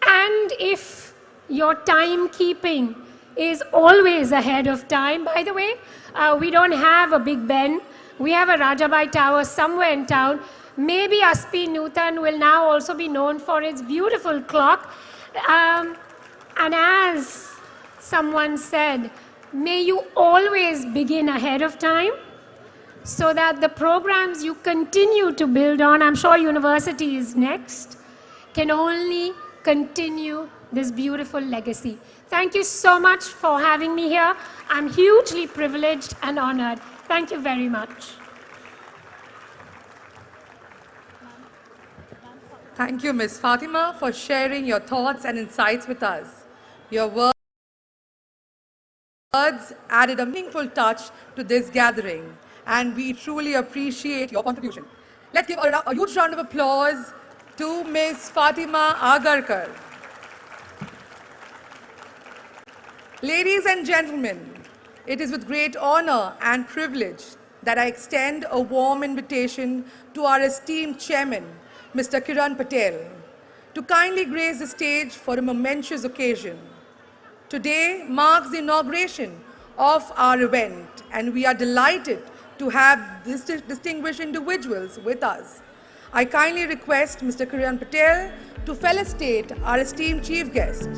And if your timekeeping is always ahead of time, by the way, we don't have a Big Ben, we have a Rajabai Tower somewhere in town. Maybe ASPEE NUTAN will now also be known for its beautiful clock. And as someone said, may you always begin ahead of time, so that the programs you continue to build on, I'm sure university is next, can only continue this beautiful legacy. Thank you so much for having me here. I'm hugely privileged and honored. Thank you very much. Thank you, Ms. Fatima, for sharing your thoughts and insights with us. Your words added a meaningful touch to this gathering, and we truly appreciate your contribution. Let's give a huge round of applause to Ms. Fatima Agarkar. Ladies and gentlemen, it is with great honor and privilege that I extend a warm invitation to our esteemed chairman, Mr. Kiran Patel, to kindly grace the stage for a momentous occasion. Today marks the inauguration of our event, and we are delighted to have these distinguished individuals with us. I kindly request Mr. Kiran Patel to felicitate our esteemed chief guest.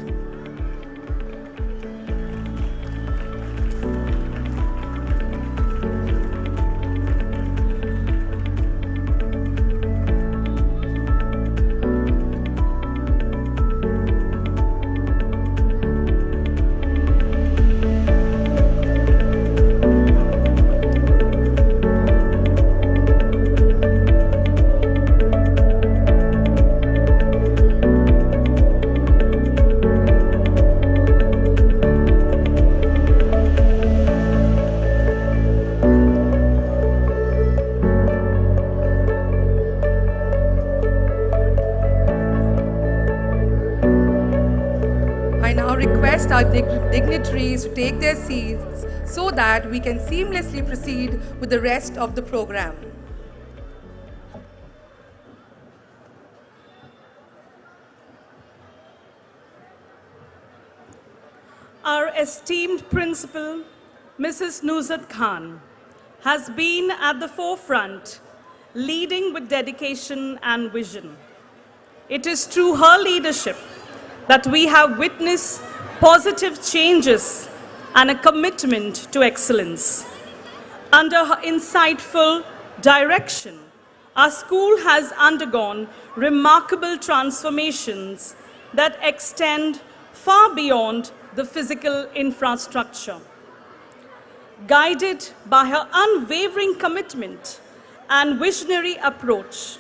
Our dignitaries to take their seats so that we can seamlessly proceed with the rest of the program. Our esteemed principal, Mrs. Nusrat Khan, has been at the forefront, leading with dedication and vision. It is through her leadership that we have witnessed positive changes and a commitment to excellence. Under her insightful direction, our school has undergone remarkable transformations that extend far beyond the physical infrastructure. Guided by her unwavering commitment and visionary approach,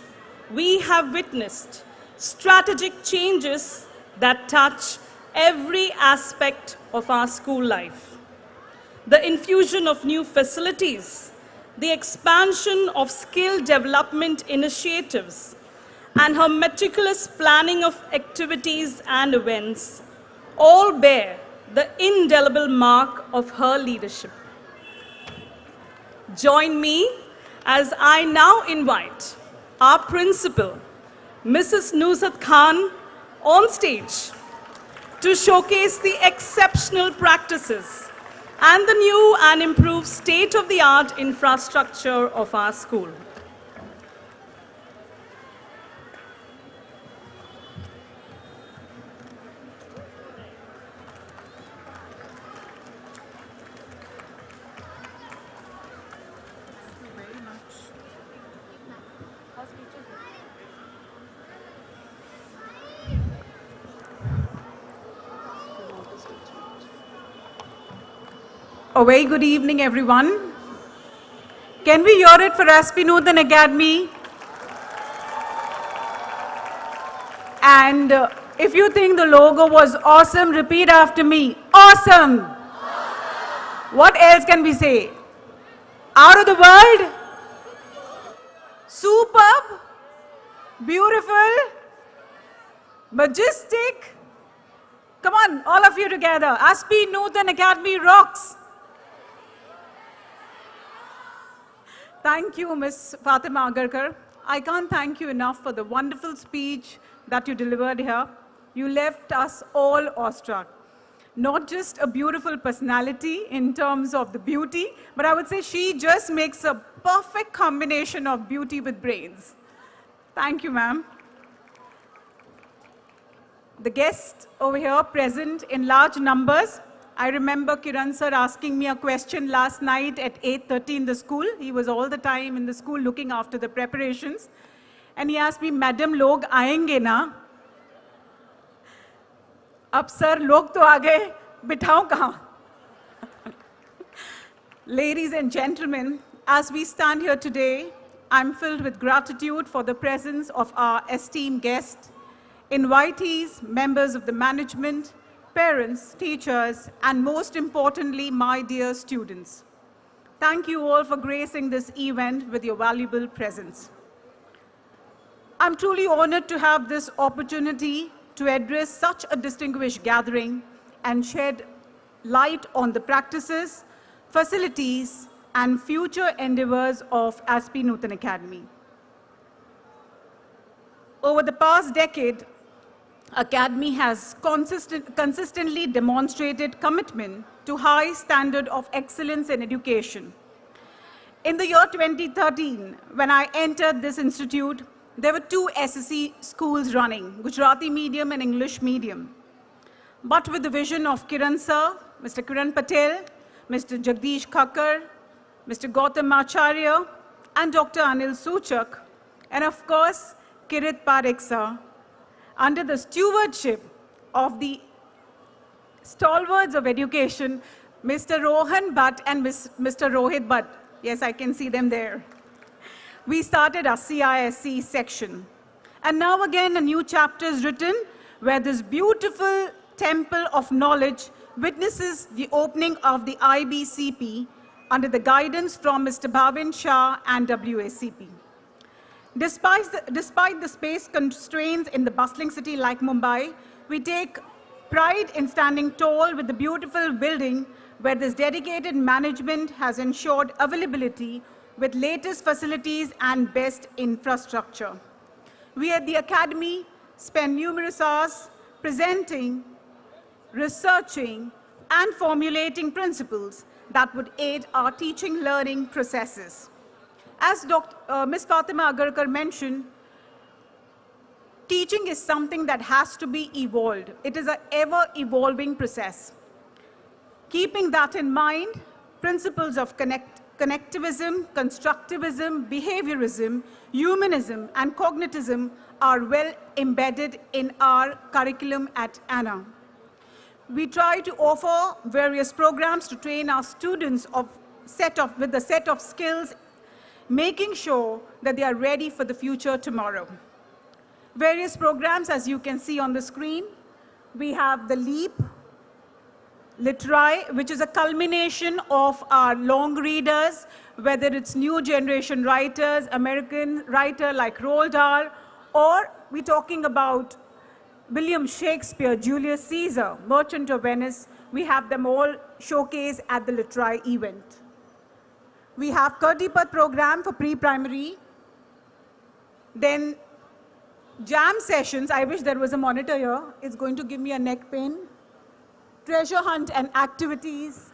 we have witnessed strategic changes that touch every aspect of our school life. The infusion of new facilities, the expansion of skill development initiatives, and her meticulous planning of activities and events all bear the indelible mark of her leadership. Join me as I now invite our principal, Mrs. Nusrat Khan, on stage to showcase the exceptional practices and the new and improved state-of-the-art infrastructure of our school. A very good evening, everyone. Can we hear it for ASPEE NUTAN Academy? And if you think the logo was awesome, repeat after me. Awesome. What else can we say? Out of the world? Superb? Beautiful? Majestic? Come on, all of you together. ASPEE NUTAN Academy rocks. Thank you, Ms. Fatima Agarkar. I can't thank you enough for the wonderful speech that you delivered here. You left us all awestruck. Not just a beautiful personality in terms of the beauty, but I would say she just makes a perfect combination of beauty with brains. Thank you, ma'am. The guests over here present in large numbers. I remember Kiran sir asking me a question last night at 8:30 in the school. He was all the time in the school looking after the preparations. And he asked me, Madam, log aayenge na? Ab sir, log to aa gaye, bithao kahan? Ladies and gentlemen, as we stand here today, I'm filled with gratitude for the presence of our esteemed guests, invitees, members of the management, parents, teachers, and most importantly, my dear students. Thank you all for gracing this event with your valuable presence. I'm truly honored to have this opportunity to address such a distinguished gathering and shed light on the practices, facilities, and future endeavors of ASPEE NUTAN Academy. Over the past decade, Academy has consistently demonstrated commitment to high standard of excellence in education. In the year 2013, when I entered this institute, there were 2 SSC schools running, Gujarati medium and English medium. But with the vision of Kiran sir, Mr. Kiran Patel, Mr. Jagdish Khakkar, Mr. Gautam Acharya, and Dr. Anil Suchak, and of course, Kirit Parekh sir, under the stewardship of the stalwarts of education, Mr. Rohan Bhatt and Mr. Rohit Bhatt. Yes, I can see them there. We started our CISC section. And now again, a new chapter is written where this beautiful temple of knowledge witnesses the opening of the IBCP under the guidance from Mr. Bhavin Shah and WACP. Despite the space constraints in the bustling city like Mumbai, we take pride in standing tall with the beautiful building where this dedicated management has ensured availability with latest facilities and best infrastructure. We at the Academy spend numerous hours presenting, researching, and formulating principles that would aid our teaching learning processes. As Ms. Fatima Agarkar mentioned, teaching is something that has to be evolved. It is an ever-evolving process. Keeping that in mind, principles of connectivism, constructivism, behaviorism, humanism, and cognitism are well embedded in our curriculum at ANA. We try to offer various programs to train our students with a set of skills, making sure that they are ready for the future tomorrow. Various programs, as you can see on the screen, we have the LEAP, Literary, which is a culmination of our long readers, whether it's new generation writers, American writer like Roald Dahl, or we're talking about William Shakespeare, Julius Caesar, Merchant of Venice. We have them all showcased at the Literary event. We have Kurdipat program for pre-primary. Then jam sessions, I wish there was a monitor here. It's going to give me a neck pain. Treasure hunt and activities.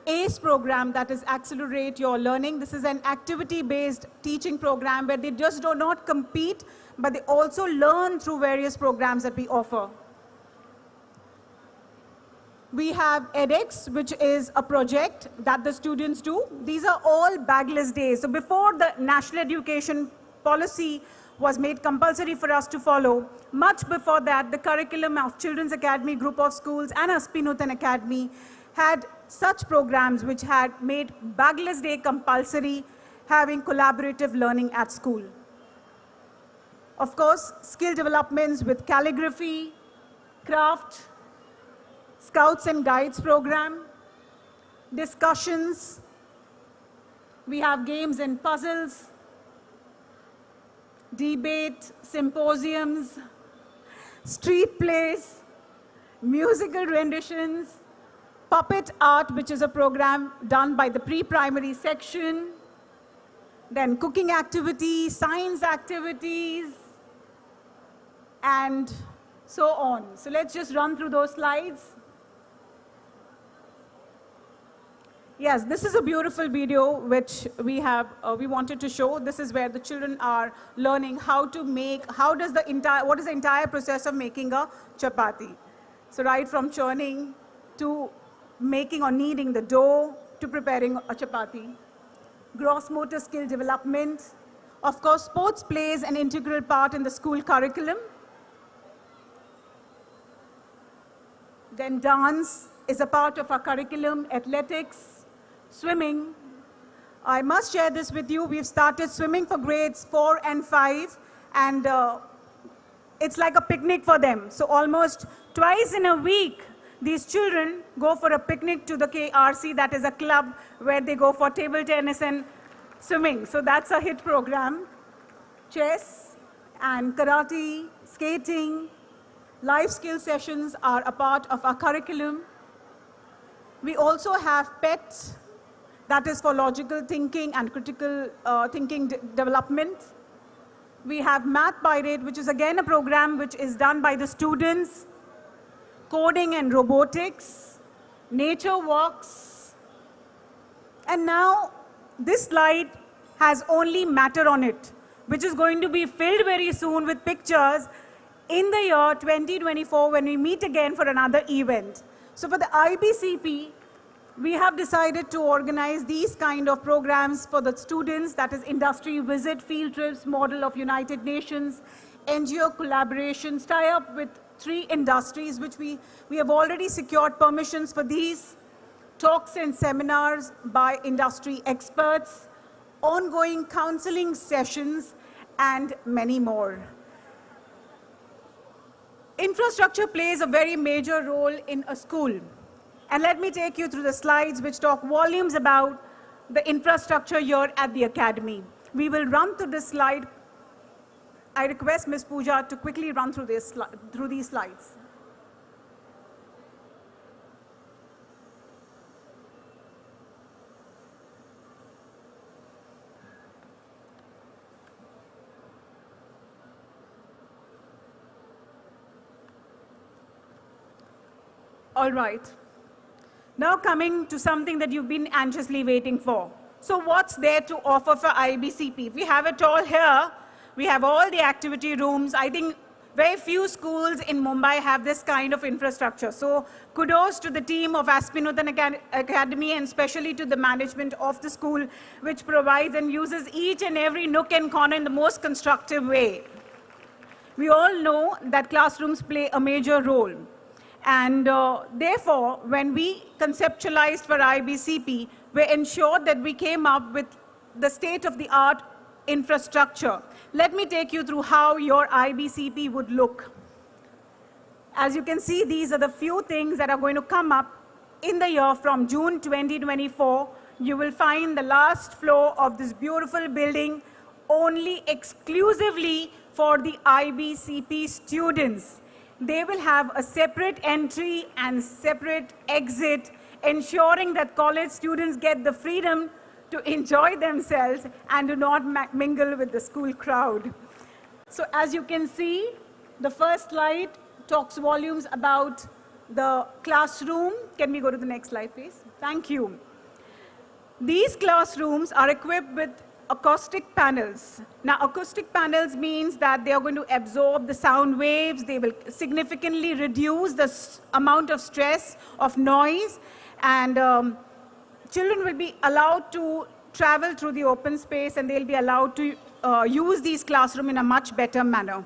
ACE program, that is Accelerate Your Learning. This is an activity-based teaching program where they just do not compete, but they also learn through various programs that we offer. We have edX, which is a project that the students do. These are all bagless days. So before the national education policy was made compulsory for us to follow, much before that, the curriculum of Children's Academy Group of Schools and ASPEE NUTAN Academy had such programs which had made bagless day compulsory, having collaborative learning at school. Of course, skill developments with calligraphy, craft, Scouts and Guides program, discussions. We have games and puzzles, debate, symposiums, street plays, musical renditions, puppet art, which is a program done by the pre-primary section, then cooking activities, science activities, and so on. So let's just run through those slides. Yes, this is a beautiful video which we wanted to show. This is where the children are learning how to make, what is the entire process of making a chapati. So right from churning to making or kneading the dough to preparing a chapati. Gross motor skill development. Of course, sports plays an integral part in the school curriculum. Then dance is a part of our curriculum, athletics, swimming. I must share this with you. We've started swimming for grades 4 and 5, and it's like a picnic for them. So almost twice in a week, these children go for a picnic to the KRC, that is a club where they go for table tennis and swimming. So that's a hit program. Chess and karate, skating, life skill sessions are a part of our curriculum. We also have PET, that is for logical thinking and critical thinking development. We have Math Pirate, which is again a program which is done by the students. Coding and robotics, nature walks. And now this slide has only matter on it, which is going to be filled very soon with pictures in the year 2024 when we meet again for another event. So for the IBCP, we have decided to organize these kind of programs for the students, that is industry visit, field trips, model of United Nations, NGO collaborations, tie up with 3 industries, which we have already secured permissions for these, talks and seminars by industry experts, ongoing counseling sessions, and many more. Infrastructure plays a very major role in a school. And let me take you through the slides which talk volumes about the infrastructure here at the Academy. We will run through this slide. I request Ms. Pooja to quickly run through these slides. All right. Now coming to something that you've been anxiously waiting for. So what's there to offer for IBCP? We have it all here. We have all the activity rooms. I think very few schools in Mumbai have this kind of infrastructure. So kudos to the team of ASPEE NUTAN Academy, and especially to the management of the school, which provides and uses each and every nook and corner in the most constructive way. We all know that classrooms play a major role. And therefore, when we conceptualized for IBCP, we ensured that we came up with the state-of-the-art infrastructure. Let me take you through how your IBCP would look. As you can see, these are the few things that are going to come up in the year from June 2024. You will find the last floor of this beautiful building only exclusively for the IBCP students. They will have a separate entry and separate exit, ensuring that college students get the freedom to enjoy themselves and do not mingle with the school crowd. So as you can see, the first slide talks volumes about the classroom. Can we go to the next slide, please? Thank you. These classrooms are equipped with acoustic panels. Now, acoustic panels means that they are going to absorb the sound waves. They will significantly reduce the amount of stress of noise, and children will be allowed to travel through the open space, and they'll be allowed to use these classrooms in a much better manner.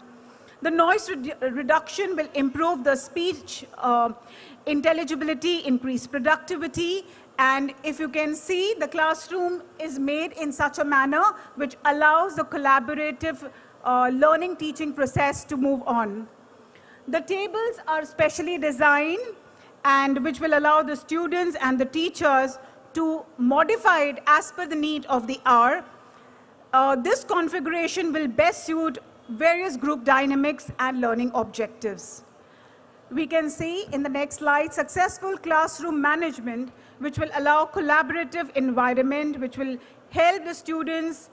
The noise reduction will improve the speech intelligibility, increase productivity, and if you can see, the classroom is made in such a manner which allows the collaborative learning teaching process to move on. The tables are specially designed and which will allow the students and the teachers to modify it as per the need of the hour. This configuration will best suit various group dynamics and learning objectives. We can see in the next slide, successful classroom management, which will allow collaborative environment, which will help the students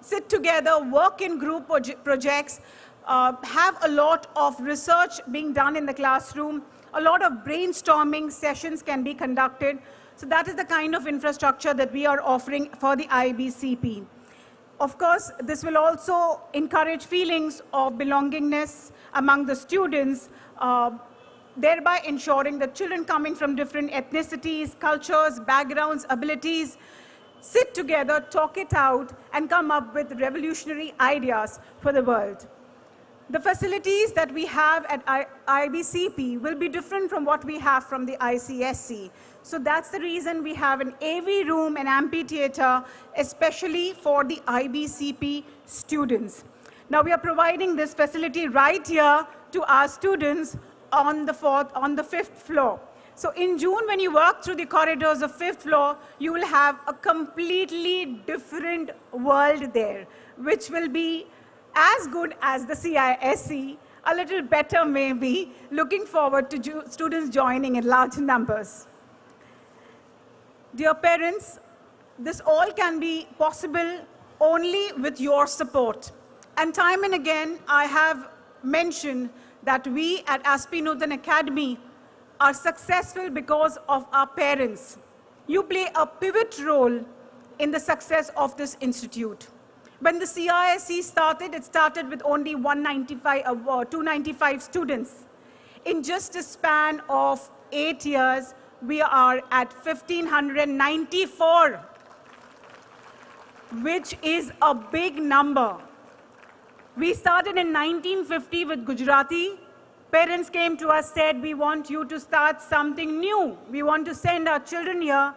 sit together, work in group projects, have a lot of research being done in the classroom, a lot of brainstorming sessions can be conducted. So that is the kind of infrastructure that we are offering for the IBCP. Of course, this will also encourage feelings of belongingness among the students, thereby ensuring that children coming from different ethnicities, cultures, backgrounds, abilities, sit together, talk it out, and come up with revolutionary ideas for the world. The facilities that we have at IBCP will be different from what we have from the ICSC. So that's the reason we have an AV room and amphitheater, especially for the IBCP students. Now we are providing this facility right here to our students on the fifth floor. So in June, when you walk through the corridors of fifth floor, you will have a completely different world there, which will be as good as the CISC, a little better maybe. Looking forward to students joining in large numbers. Dear parents, this all can be possible only with your support. And time and again, I have mentioned that we at ASPEE NUTAN Academy are successful because of our parents. You play a pivot role in the success of this institute. When the CISC started, it started with only 295 students. In just a span of 8 years, we are at 1,594, which is a big number. We started in 1950 with Gujarati. Parents came to us, said, we want you to start something new. We want to send our children here.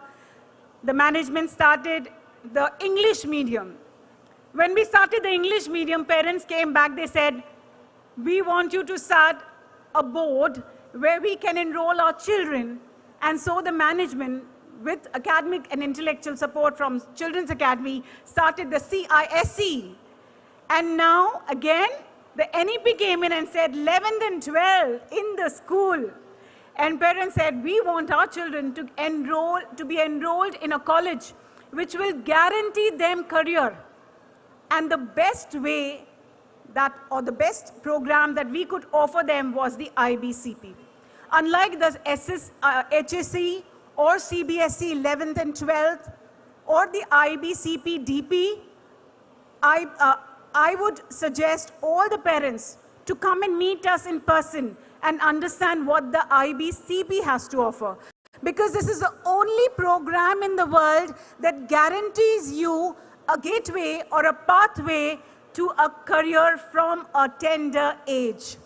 The management started the English medium. When we started the English medium, parents came back, they said, we want you to start a board where we can enroll our children. And so the management, with academic and intellectual support from Children's Academy, started the CISC. And now, again, the NEP came in and said 11th and 12th in the school. And parents said, we want our children to be enrolled in a college which will guarantee them career. And the best way or the best program that we could offer them was the IBCP. Unlike the HSC or CBSE 11th and 12th or the IBCP DP, I would suggest all the parents to come and meet us in person and understand what the IBCP has to offer. Because this is the only program in the world that guarantees you a gateway or a pathway to a career from a tender age.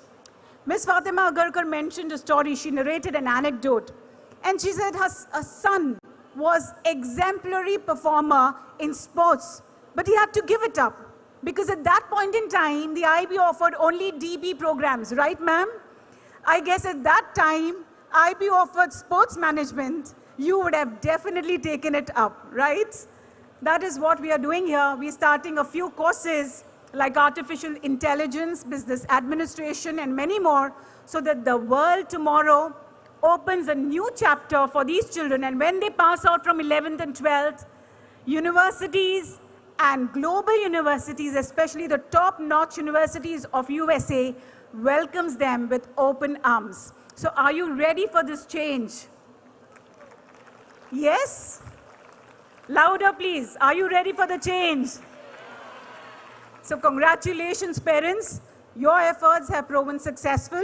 Ms. Fatima Agarkar mentioned a story. She narrated an anecdote. And she said her son was exemplary performer in sports, but he had to give it up. Because at that point in time, the IB offered only DB programs, right, ma'am? I guess at that time, IB offered sports management. You would have definitely taken it up, right? That is what we are doing here. We're starting a few courses like artificial intelligence, business administration, and many more, so that the world tomorrow opens a new chapter for these children. And when they pass out from 11th and 12th, universities and global universities, especially the top-notch universities of USA, welcomes them with open arms. So are you ready for this change? Yes? Louder, please. Are you ready for the change? So congratulations, parents. Your efforts have proven successful.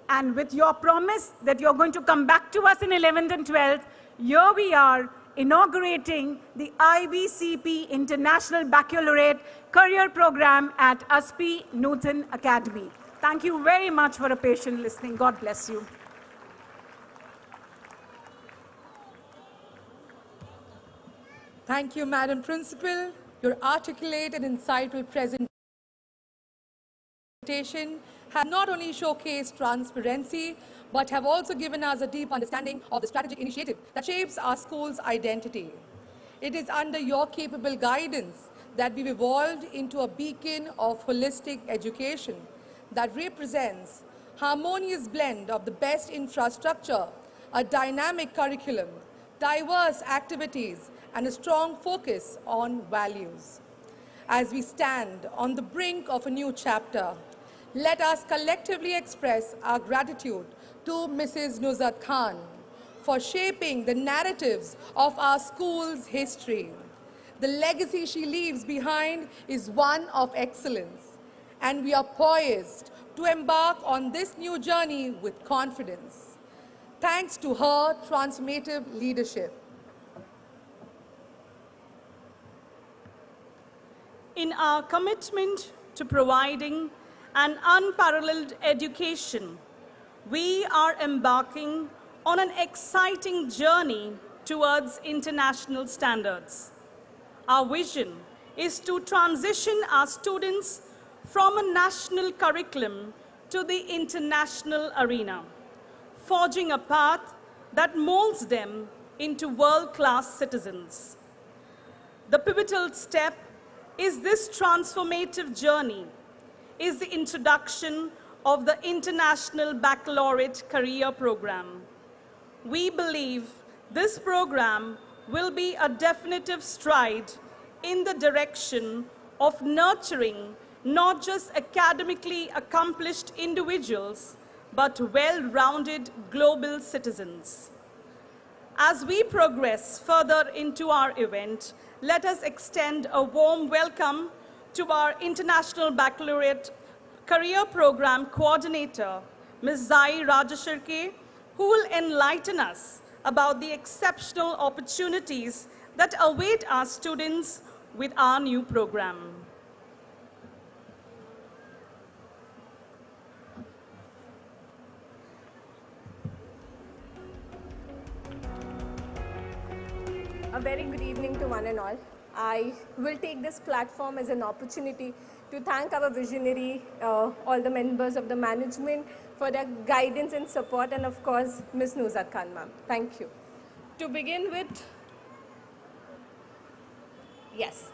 And with your promise that you're going to come back to us in 11th and 12th, here we are inaugurating the IBCP International Baccalaureate Career Programme at ASPEE NUTAN Academy. Thank you very much for a patient listening. God bless you. Thank you, Madam Principal. Your articulate and insightful presentation have not only showcased transparency, but have also given us a deep understanding of the strategic initiative that shapes our school's identity. It is under your capable guidance that we've evolved into a beacon of holistic education that represents harmonious blend of the best infrastructure, a dynamic curriculum, diverse activities, and a strong focus on values. As we stand on the brink of a new chapter, let us collectively express our gratitude to Mrs. Nusrat Khan for shaping the narratives of our school's history. The legacy she leaves behind is one of excellence, and we are poised to embark on this new journey with confidence, thanks to her transformative leadership. In our commitment to providing an unparalleled education, we are embarking on an exciting journey towards international standards. Our vision is to transition our students from a national curriculum to the international arena, forging a path that molds them into world-class citizens. The pivotal step is this transformative journey is the introduction of the International Baccalaureate Career Programme. We believe this program will be a definitive stride in the direction of nurturing not just academically accomplished individuals, but well-rounded global citizens. As we progress further into our event, let us extend a warm welcome to our International Baccalaureate Career Programme Coordinator, Ms. Naye Rajashirke, who will enlighten us about the exceptional opportunities that await our students with our new program. A very good evening to one and all. I will take this platform as an opportunity to thank our visionary, all the members of the management for their guidance and support, and of course, Ms. Nusrat Khan ma'am. Thank you. To begin with, yes.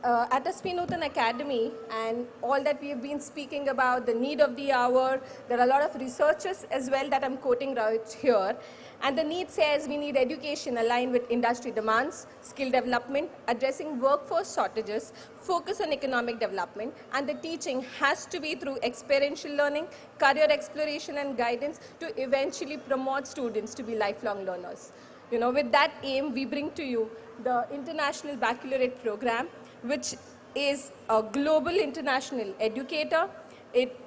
At ASPEE NUTAN Academy and all that we have been speaking about, the need of the hour, there are a lot of researchers as well that I'm quoting right here. And the need says we need education aligned with industry demands, skill development, addressing workforce shortages, focus on economic development, and the teaching has to be through experiential learning, career exploration and guidance to eventually promote students to be lifelong learners. You know, with that aim, we bring to you the International Baccalaureate Program, which is a global international educator. It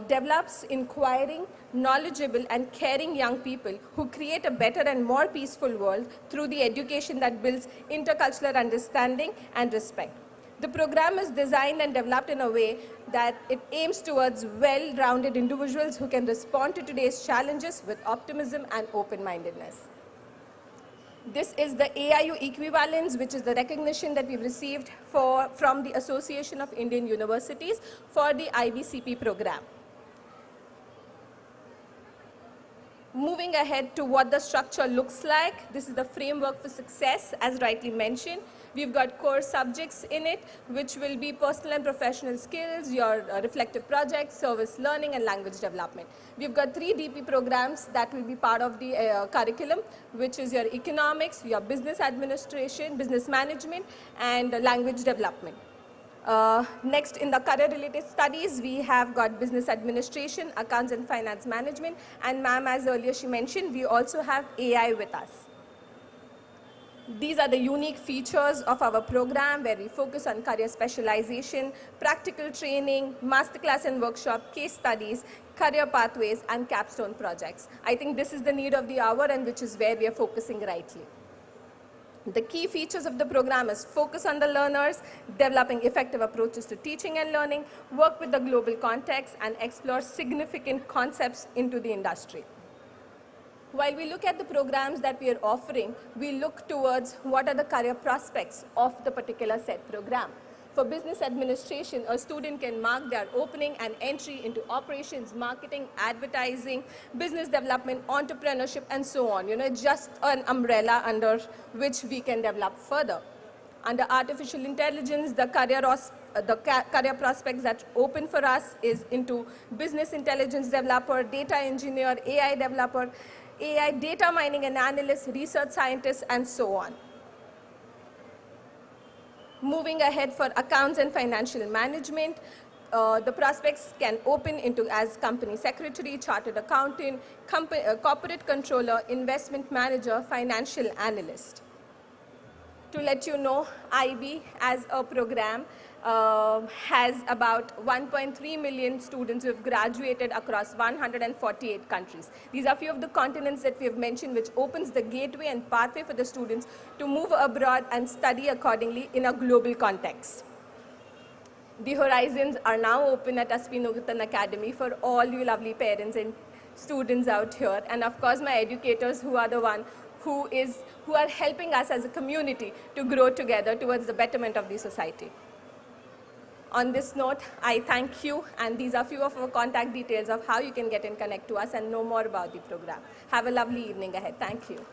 develops inquiring, knowledgeable and caring young people who create a better and more peaceful world through the education that builds intercultural understanding and respect. The program is designed and developed in a way that it aims towards well-rounded individuals who can respond to today's challenges with optimism and open-mindedness. This is the AIU equivalence, which is the recognition that we've received from the Association of Indian Universities for the IBCP program. Moving ahead to what the structure looks like, this is the framework for success, as rightly mentioned. We've got core subjects in it, which will be personal and professional skills, your reflective projects, service learning, and language development. We've got 3 DP programs that will be part of the curriculum, which is your economics, your business administration, business management, and language development. Next, in the career-related studies, we have got business administration, accounts and finance management, and ma'am, as earlier she mentioned, we also have AI with us. These are the unique features of our program, where we focus on career specialization, practical training, masterclass and workshop, case studies, career pathways, and capstone projects. I think this is the need of the hour, and which is where we are focusing rightly. The key features of the program is focus on the learners, developing effective approaches to teaching and learning, work with the global context, and explore significant concepts into the industry. While we look at the programs that we are offering, we look towards what are the career prospects of the particular set program. For business administration, a student can mark their opening and entry into operations, marketing, advertising, business development, entrepreneurship, and so on. You know, just an umbrella under which we can develop further. Under artificial intelligence, the career prospects that open for us is into business intelligence developer, data engineer, AI developer, AI data mining and analyst, research scientist, and so on. Moving ahead for accounts and financial management, the prospects can open into as company secretary, chartered accountant, corporate controller, investment manager, financial analyst. To let you know, IB as a program has about 1.3 million students who have graduated across 148 countries. These are few of the continents that we have mentioned, which opens the gateway and pathway for the students to move abroad and study accordingly in a global context. The horizons are now open at ASPEE NUTAN Academy for all you lovely parents and students out here, and of course my educators who are the one who are helping us as a community to grow together towards the betterment of the society. On this note, I thank you, and these are few of our contact details of how you can get in connect to us and know more about the program. Have a lovely evening ahead. Thank you.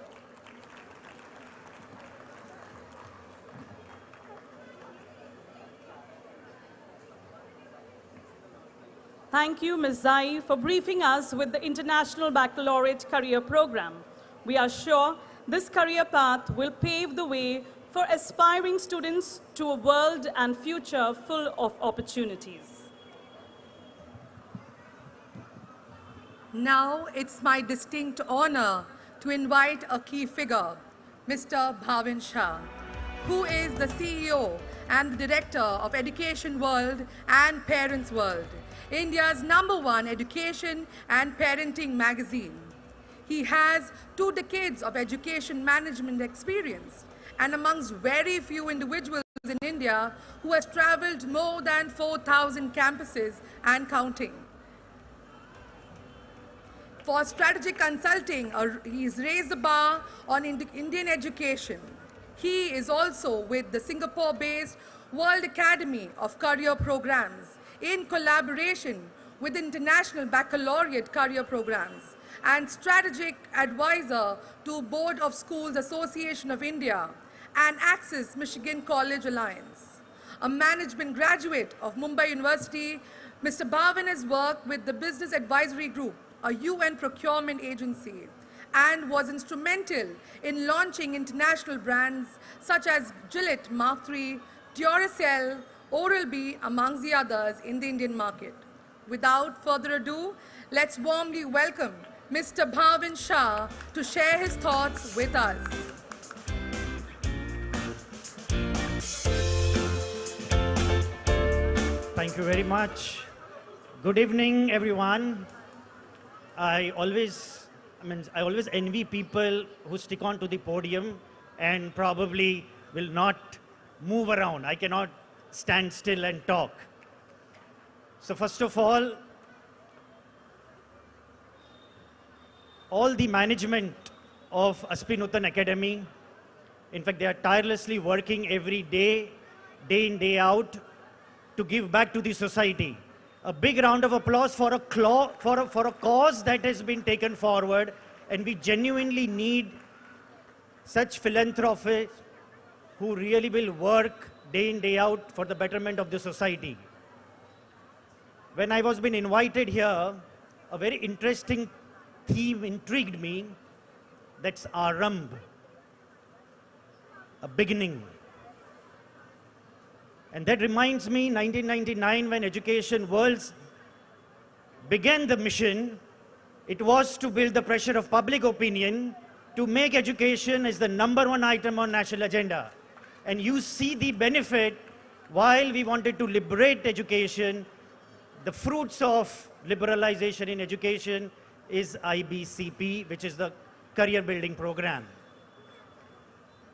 Thank you, Ms. Zai, for briefing us with the International Baccalaureate Career Programme. We are sure this career path will pave the way for aspiring students to a world and future full of opportunities. Now it's my distinct honor to invite a key figure, Mr. Bhavin Shah, who is the CEO and the Director of Education World and Parents World, India's #1 education and parenting magazine. He has 2 decades of education management experience and amongst very few individuals in India who has traveled more than 4,000 campuses and counting. For strategic consulting, he's raised the bar on Indian education. He is also with the Singapore-based World Academy of Career Programs in collaboration with International Baccalaureate Career Programs and strategic advisor to Board of Schools Association of India and Access Michigan College Alliance. A management graduate of Mumbai University, Mr. Bhavin has worked with the Business Advisory Group, a UN procurement agency, and was instrumental in launching international brands such as Gillette Mark III, Duracell, Oral-B, amongst the others in the Indian market. Without further ado, let's warmly welcome Mr. Bhavin Shah to share his thoughts with us. Thank you very much. Good evening, everyone. I always envy people who stick on to the podium and probably will not move around. I cannot stand still and talk. So first of all the management of ASPEE NUTAN Academy, in fact, they are tirelessly working every day, day in, day out, to give back to the society. A big round of applause for a cause that has been taken forward, and we genuinely need such philanthropists who really will work day in, day out for the betterment of the society. When I was being invited here, a very interesting theme intrigued me. That's Aarambh, a beginning. And that reminds me, 1999, when Education Worlds began the mission, it was to build the pressure of public opinion to make education as the #1 item on national agenda. And you see the benefit. While we wanted to liberate education, the fruits of liberalization in education is IBCP, which is the career building program.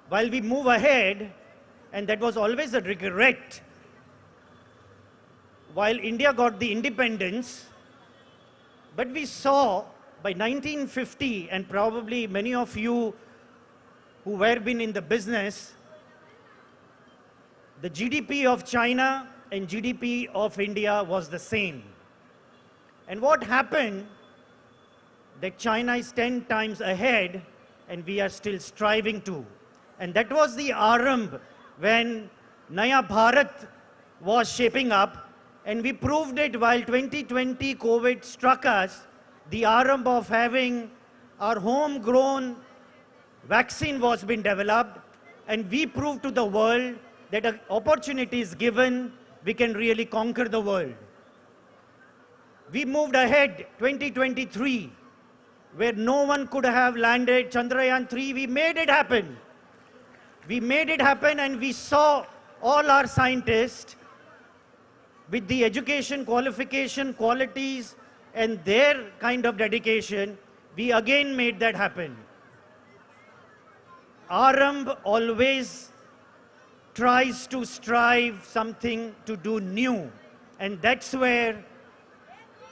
While we move ahead, and that was always a regret, while India got the independence, but we saw by 1950, and probably many of you who were been in the business, the GDP of China and GDP of India was the same. And what happened, that China is 10 times ahead and we are still striving to. And that was the Aarambh when Naya Bharat was shaping up, and we proved it while 2020 COVID struck us, the Aarambh of having our homegrown vaccine was being developed, and we proved to the world that an opportunity is given, we can really conquer the world. We moved ahead 2023, where no one could have landed Chandrayaan-3, we made it happen. We made it happen, and we saw all our scientists with the education, qualification, qualities, and their kind of dedication, we again made that happen. Aarambh always tries to strive something to do new, and that's where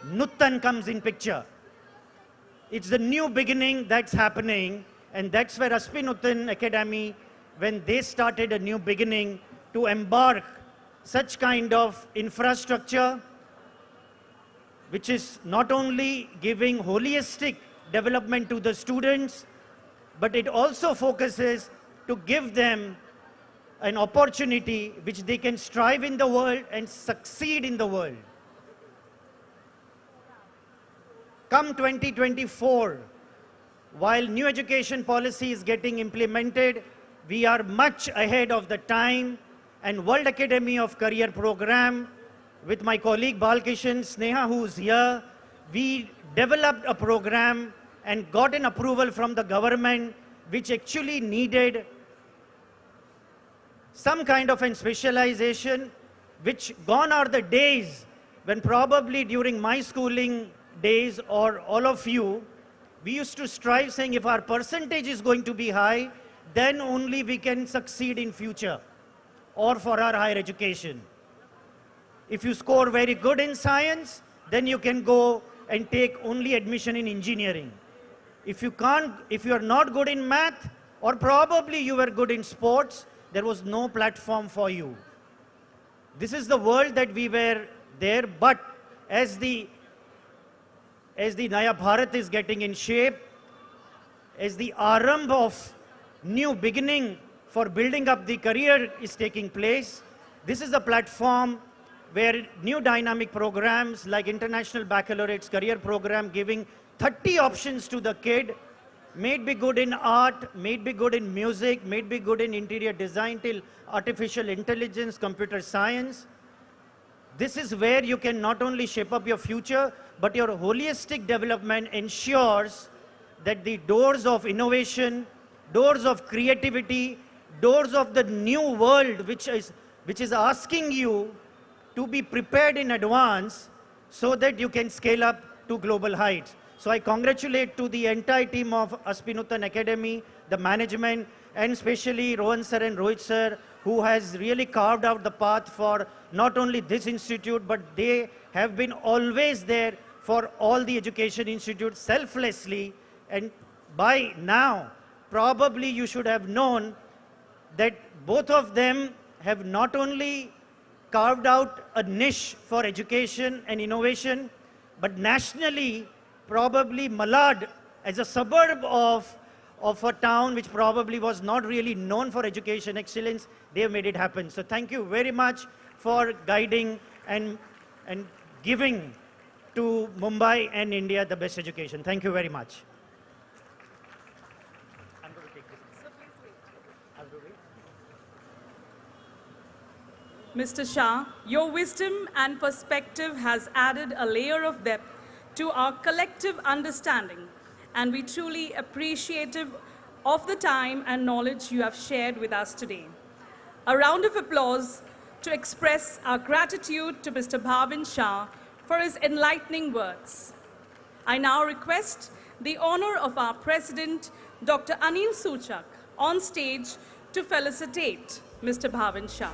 NUTAN comes in picture. It's the new beginning that's happening, and that's where ASPEE NUTAN Academy, when they started a new beginning to embark such kind of infrastructure, which is not only giving holistic development to the students, but it also focuses to give them an opportunity which they can strive in the world and succeed in the world. Come 2024, while new education policy is getting implemented, we are much ahead of the time, and World Academy of Career Programme, with my colleague Balkishan Sneha, who's here, we developed a program and got an approval from the government which actually needed some kind of a specialization, which gone are the days when probably during my schooling days or all of you, we used to strive saying if our percentage is going to be high, then only we can succeed in future or for our higher education. If you score very good in science, then you can go and take only admission in engineering. If you are not good in math, or probably you were good in sports, there was no platform for you. This is the world that we were there, but as the Naya Bharat is getting in shape, as the Aarambh of new beginning for building up the career is taking place, this is a platform where new dynamic programs like International Baccalaureate Career Programme giving 30 options to the kid, may be good in art, may be good in music, may be good in interior design till artificial intelligence, computer science. This is where you can not only shape up your future, but your holistic development ensures that the doors of innovation, doors of creativity, doors of the new world which is asking you to be prepared in advance so that you can scale up to global heights. So I congratulate to the entire team of ASPEE NUTAN Academy, the management, and especially Rohan sir and Rohit sir, who has really carved out the path for not only this institute, but they have been always there for all the education institutes selflessly. And by now, probably you should have known that both of them have not only carved out a niche for education and innovation, but nationally, probably Malad, as a suburb of a town which probably was not really known for education excellence, they have made it happen. So thank you very much for guiding and giving to Mumbai and India the best education. Thank you very much. I'm going to take this. So please wait. I'll wait. Mr. Shah, your wisdom and perspective has added a layer of depth to our collective understanding, and we truly appreciative of the time and knowledge you have shared with us today. A round of applause to express our gratitude to Mr. Bhavin Shah for his enlightening words. I now request the honor of our President, Dr. Anil Suchak, on stage to felicitate Mr. Bhavin Shah.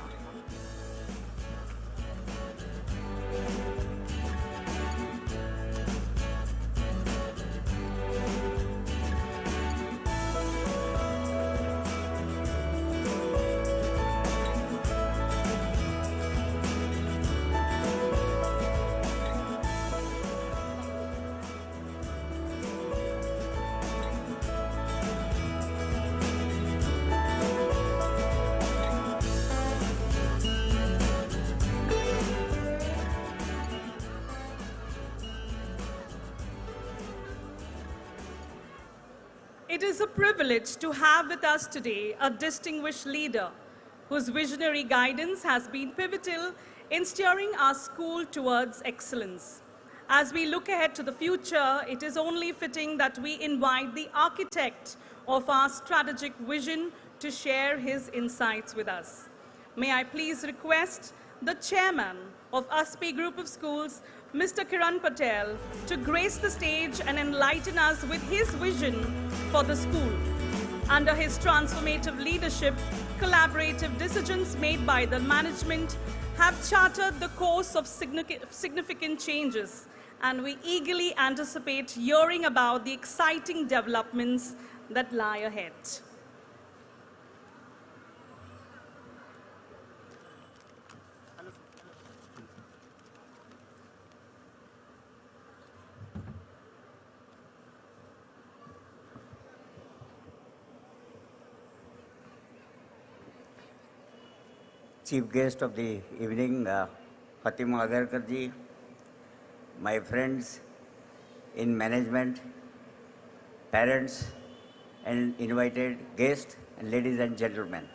It is a privilege to have with us today a distinguished leader whose visionary guidance has been pivotal in steering our school towards excellence. As we look ahead to the future, it is only fitting that we invite the architect of our strategic vision to share his insights with us. May I please request the chairman of ASPEE Group of Schools, Mr. Kiran Patel, to grace the stage and enlighten us with his vision for the school. Under his transformative leadership, collaborative decisions made by the management have charted the course of significant changes, and we eagerly anticipate hearing about the exciting developments that lie ahead. Chief guest of the evening, Fatima Agarkar ji, my friends in management, parents and invited guests, and ladies and gentlemen.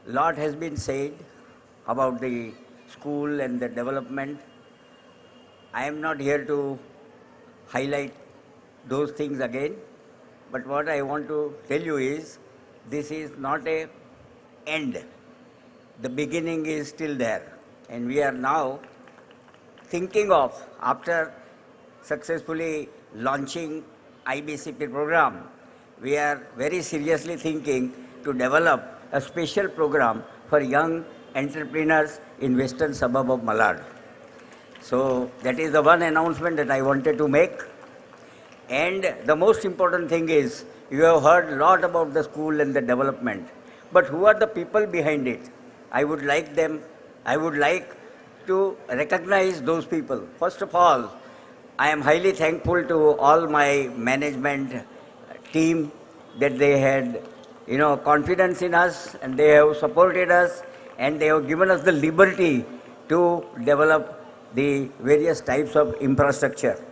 Lot has been said about the school and the development. I am not here to highlight those things again, but what I want to tell you is this is not an end. The beginning is still there, and we are now thinking of, after successfully launching IBCP program, we are very seriously thinking to develop a special program for young entrepreneurs in western suburb of Malad. So that is the one announcement that I wanted to make. And the most important thing is, you have heard a lot about the school and the development, but who are the people behind it? I would like to recognize those people. First of all, I am highly thankful to all my management team that they had, confidence in us, and they have supported us, and they have given us the liberty to develop the various types of infrastructure.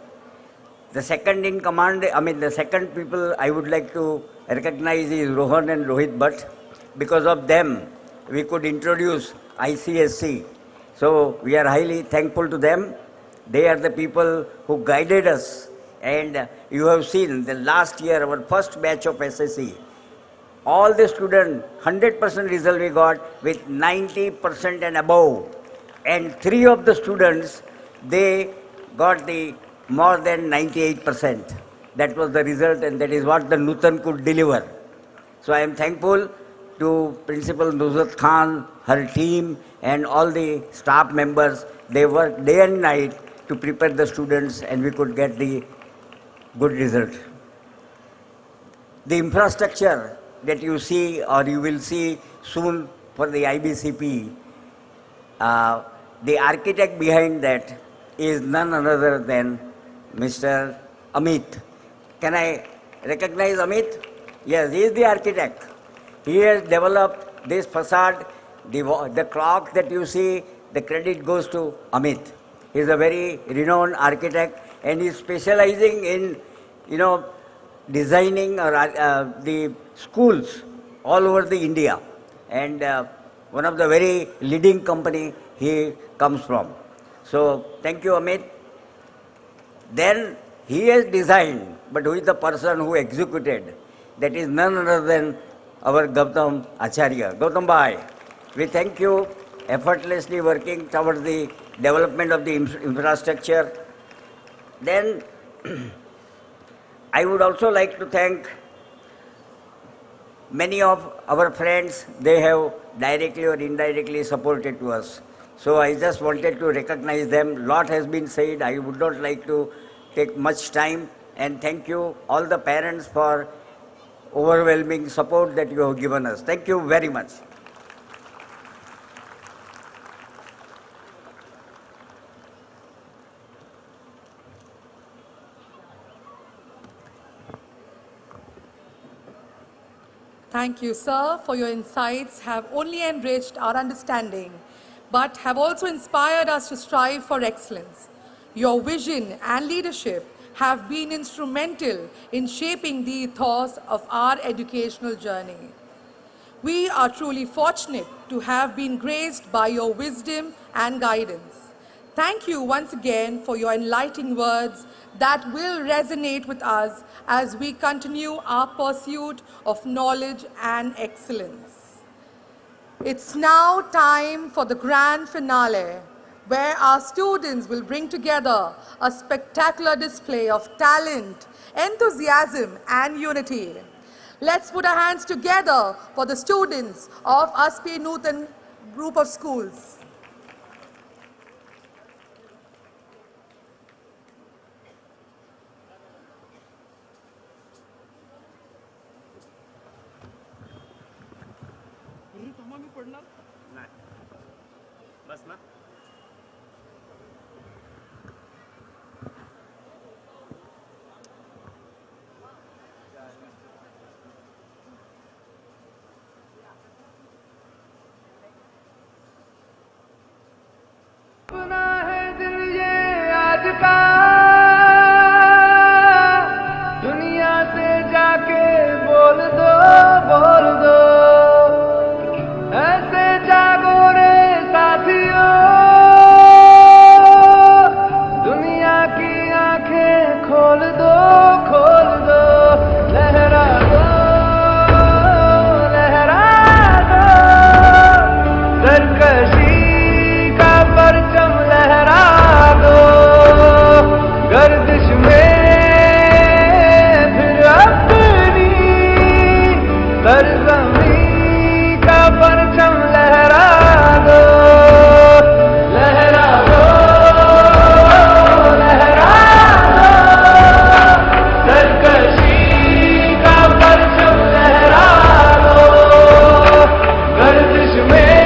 The second in command, the second people I would like to recognize is Rohan and Rohit Bhatt. Because of them, we could introduce ICSC. So we are highly thankful to them. They are the people who guided us. And you have seen the last year, our first batch of SSC, all the students, 100% result we got with 90% and above. And 3 of the students, they got the more than 98%. That was the result, and that is what the NUTAN could deliver. So I am thankful to Principal Nusrat Khan, her team, and all the staff members. They worked day and night to prepare the students, and we could get the good result. The infrastructure that you see, or you will see soon for the IBCP, the architect behind that is none other than Mr. Amit. Can I recognize Amit? Yes, he is the architect. He has developed this facade, the clock that you see, the credit goes to Amit. He is a very renowned architect, and he is specializing in, designing the schools all over the India. And one of the very leading company he comes from. So thank you, Amit. Then he has designed, but who is the person who executed? That is none other than our Gautam Acharya. Gautam Bhai, we thank you effortlessly working towards the development of the infrastructure. Then I would also like to thank many of our friends. They have directly or indirectly supported to us. So I just wanted to recognize them. Lot has been said. I would not like to take much time. And thank you all the parents for overwhelming support that you have given us. Thank you very much. Thank you, sir, for your insights have only enriched our understanding, but have also inspired us to strive for excellence. Your vision and leadership have been instrumental in shaping the ethos of our educational journey. We are truly fortunate to have been graced by your wisdom and guidance. Thank you once again for your enlightening words that will resonate with us as we continue our pursuit of knowledge and excellence. It's now time for the grand finale, where our students will bring together a spectacular display of talent, enthusiasm, and unity. Let's put our hands together for the students of ASPEE NUTAN Group of Schools. अपना है दिल ये आज का दुनिया से जाके बोल दो ऐसे जागो रे साथियों दुनिया की आंखें खोल दो लहरा दो सरकशी परचम लहरा दो गर्दिश में फिर अपनी सरजमी का परचम लहरा दो सरकशी का परचम लहरा दो गर्दिश में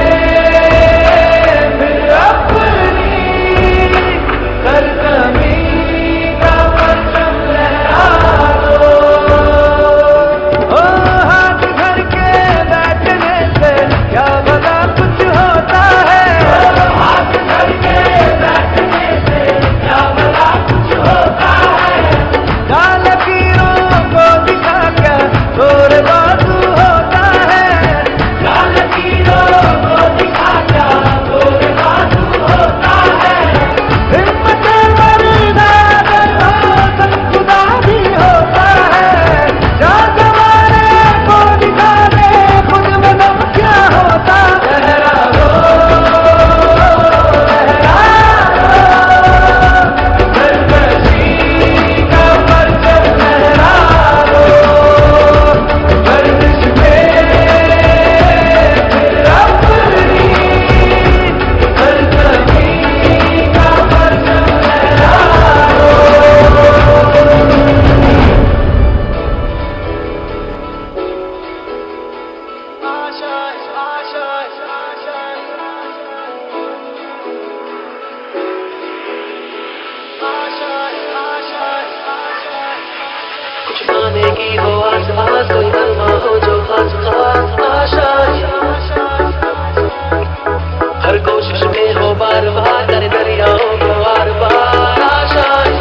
हर कोशिश में हो बार बार करे दरियाओं को बार बार आशाएं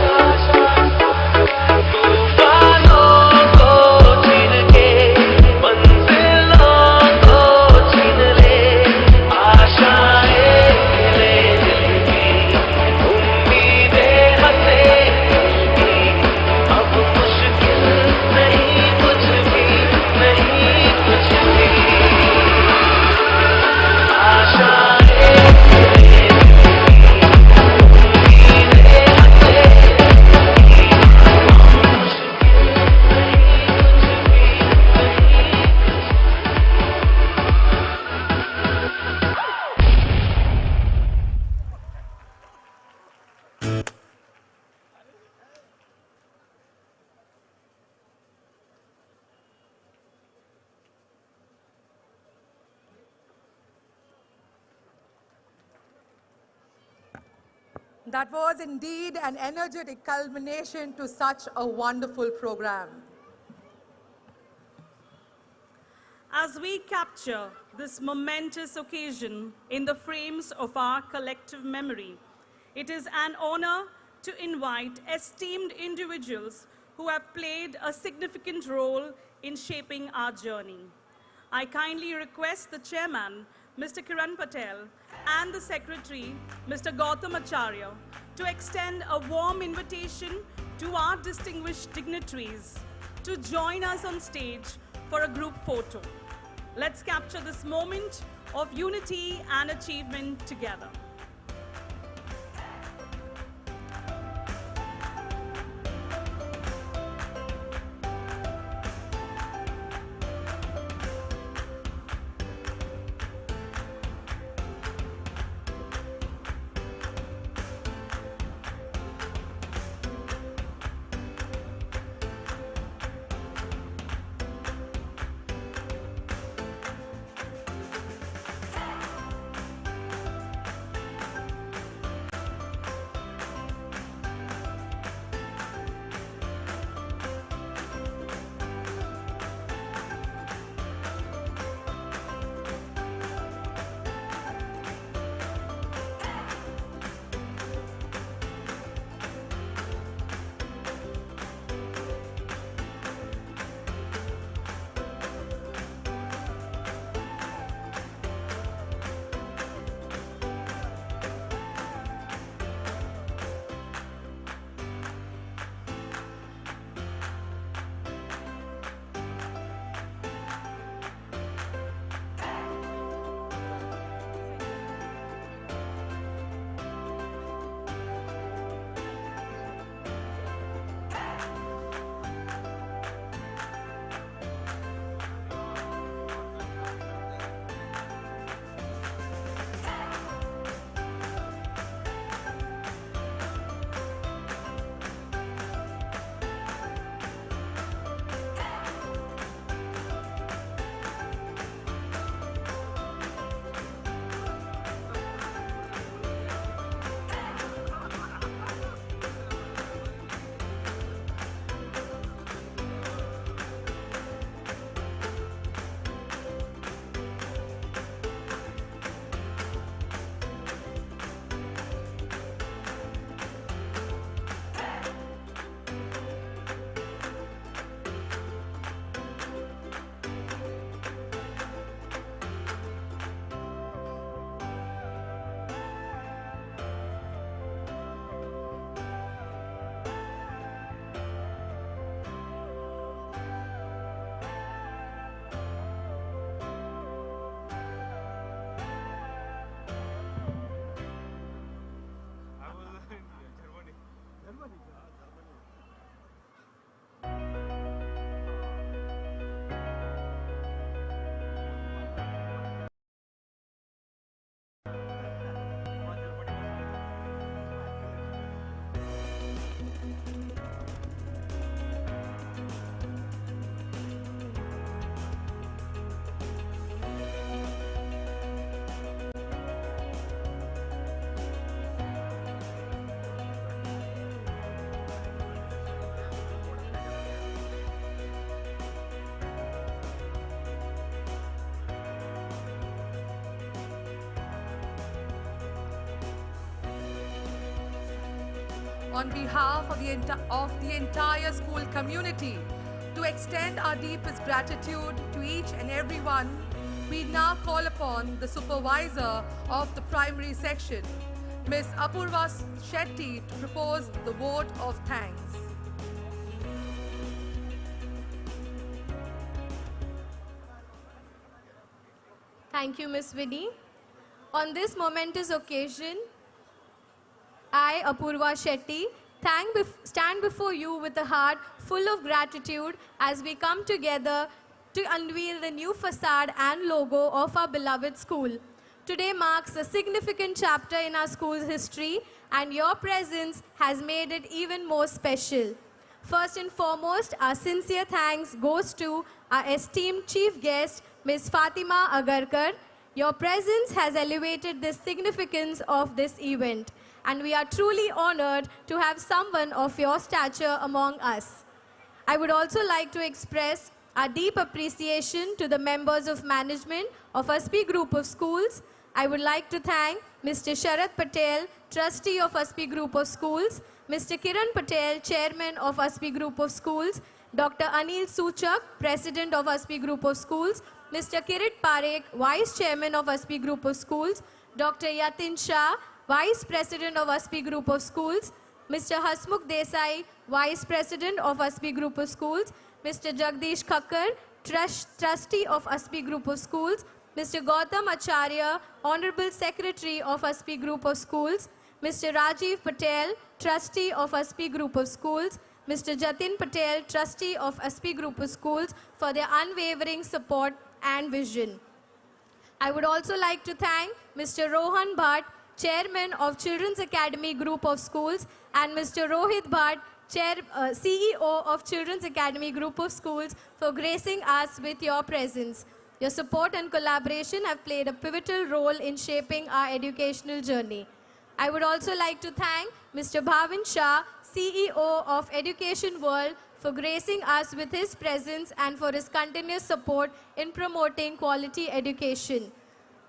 तूफानों को छीन के मंजिलों को छीन ले आशाएं ले दिल की उम्मीदें हंसेंगी अब मुश्किल नहीं कुछ भी नहीं कुछ भी That was indeed an energetic culmination to such a wonderful program. As we capture this momentous occasion in the frames of our collective memory, it is an honor to invite esteemed individuals who have played a significant role in shaping our journey. I kindly request the Chairman, Mr. Kiran Patel, and the Secretary, Mr. Gautam Acharya, to extend a warm invitation to our distinguished dignitaries to join us on stage for a group photo. Let's capture this moment of unity and achievement together. On behalf of the entire school community, to extend our deepest gratitude to each and every one, we now call upon the supervisor of the primary section, Ms. Apurva Shetty, to propose the vote of thanks. Thank you, Ms. Vinny. On this momentous occasion, I, Apurva Shetty, stand before you with a heart full of gratitude as we come together to unveil the new facade and logo of our beloved school. Today marks a significant chapter in our school's history, and your presence has made it even more special. First and foremost, our sincere thanks goes to our esteemed chief guest, Ms. Fatima Agarkar. Your presence has elevated the significance of this event, and we are truly honored to have someone of your stature among us. I would also like to express our deep appreciation to the members of management of ASPEE Group of Schools, I would like to thank Mr. Sharad Patel, Trustee of ASPEE Group of Schools, Mr. Kiran Patel, Chairman of ASPEE Group of Schools, Dr. Anil Suchak, President of ASPEE Group of Schools, Mr. Kirit Parekh, Vice Chairman of ASPEE Group of Schools, Dr. Yatin Shah, Vice President of ASPEE Group of Schools, Mr. Hasmukh Desai, Vice President of ASPEE Group of Schools, Mr. Jagdish Khakkar, Trustee of ASPEE Group of Schools, Mr. Gautam Acharya, Honorable Secretary of ASPEE Group of Schools, Mr. Rajiv Patel, Trustee of ASPEE Group of Schools, Mr. Jatin Patel, Trustee of ASPEE Group of Schools, for their unwavering support and vision. I would also like to thank Mr. Rohan Bhatt, Chairman of Children's Academy Group of Schools, and Mr. Rohit Bhatt, CEO of Children's Academy Group of Schools, for gracing us with your presence. Your support and collaboration have played a pivotal role in shaping our educational journey. I would also like to thank Mr. Bhavin Shah, CEO of Education World, for gracing us with his presence and for his continuous support in promoting quality education.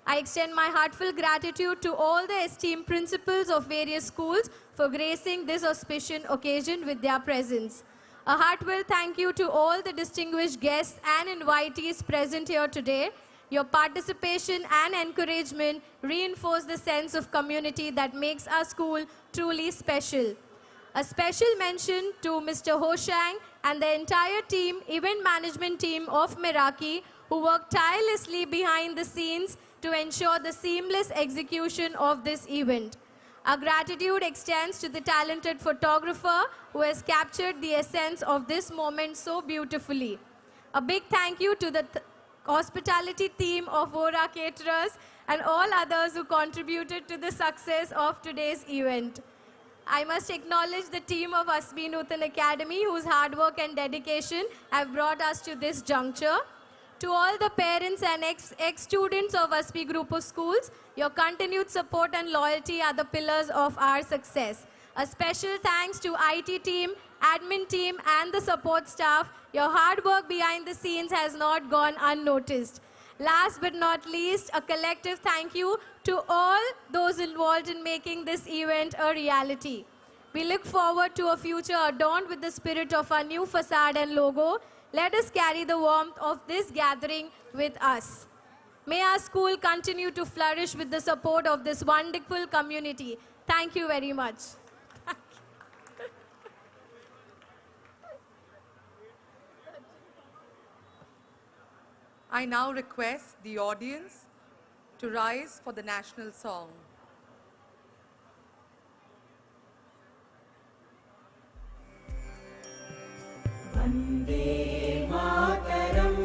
I extend my heartfelt gratitude to all the esteemed principals of various schools for gracing this auspicious occasion with their presence. A heartfelt thank you to all the distinguished guests and invitees present here today. Your participation and encouragement reinforce the sense of community that makes our school truly special. A special mention to Mr. Hoshang and the entire team, event management team of Meraki, who worked tirelessly behind the scenes to ensure the seamless execution of this event. Our gratitude extends to the talented photographer who has captured the essence of this moment so beautifully. A big thank you to the hospitality team of Vora Caterers and all others who contributed to the success of today's event. I must acknowledge the team of ASPEE NUTAN Academy, whose hard work and dedication have brought us to this juncture. To all the parents and ex-students of ASPEE Group of Schools, your continued support and loyalty are the pillars of our success. A special thanks to IT team, admin team, and the support staff. Your hard work behind the scenes has not gone unnoticed. Last but not least, a collective thank you to all those involved in making this event a reality. We look forward to a future adorned with the spirit of our new facade and logo. Let us carry the warmth of this gathering with us. May our school continue to flourish with the support of this wonderful community. Thank you very much. I now request the audience to rise for the national song. Vande Mataram,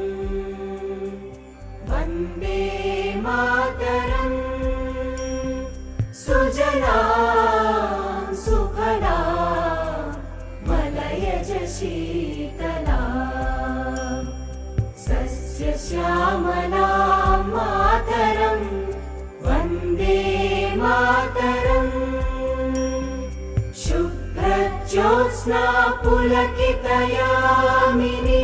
Vande Mataram, Sujalam Sukhalam, Malayaj Sheetalam, Sasya Shyamalam Mataram, Vande Mataram, Jyotsna Pulakitayamini,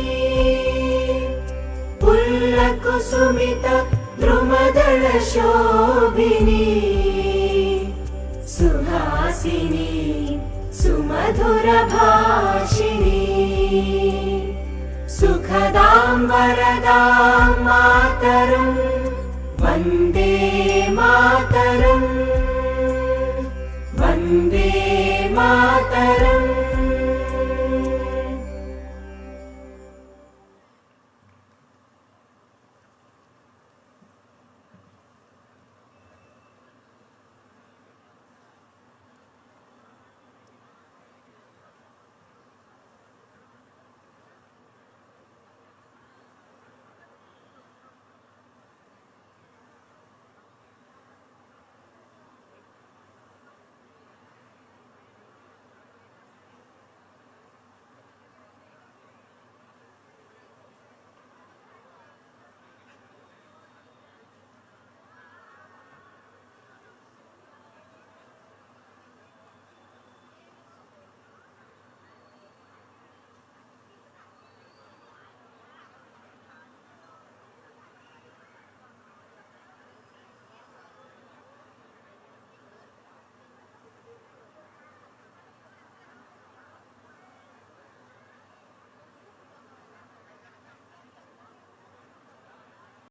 Pullakusumita Drumadala Shobhini, Suhasini Sumadhura Bhashini, Sukhadam Varadam Mataram, Vande Mataram.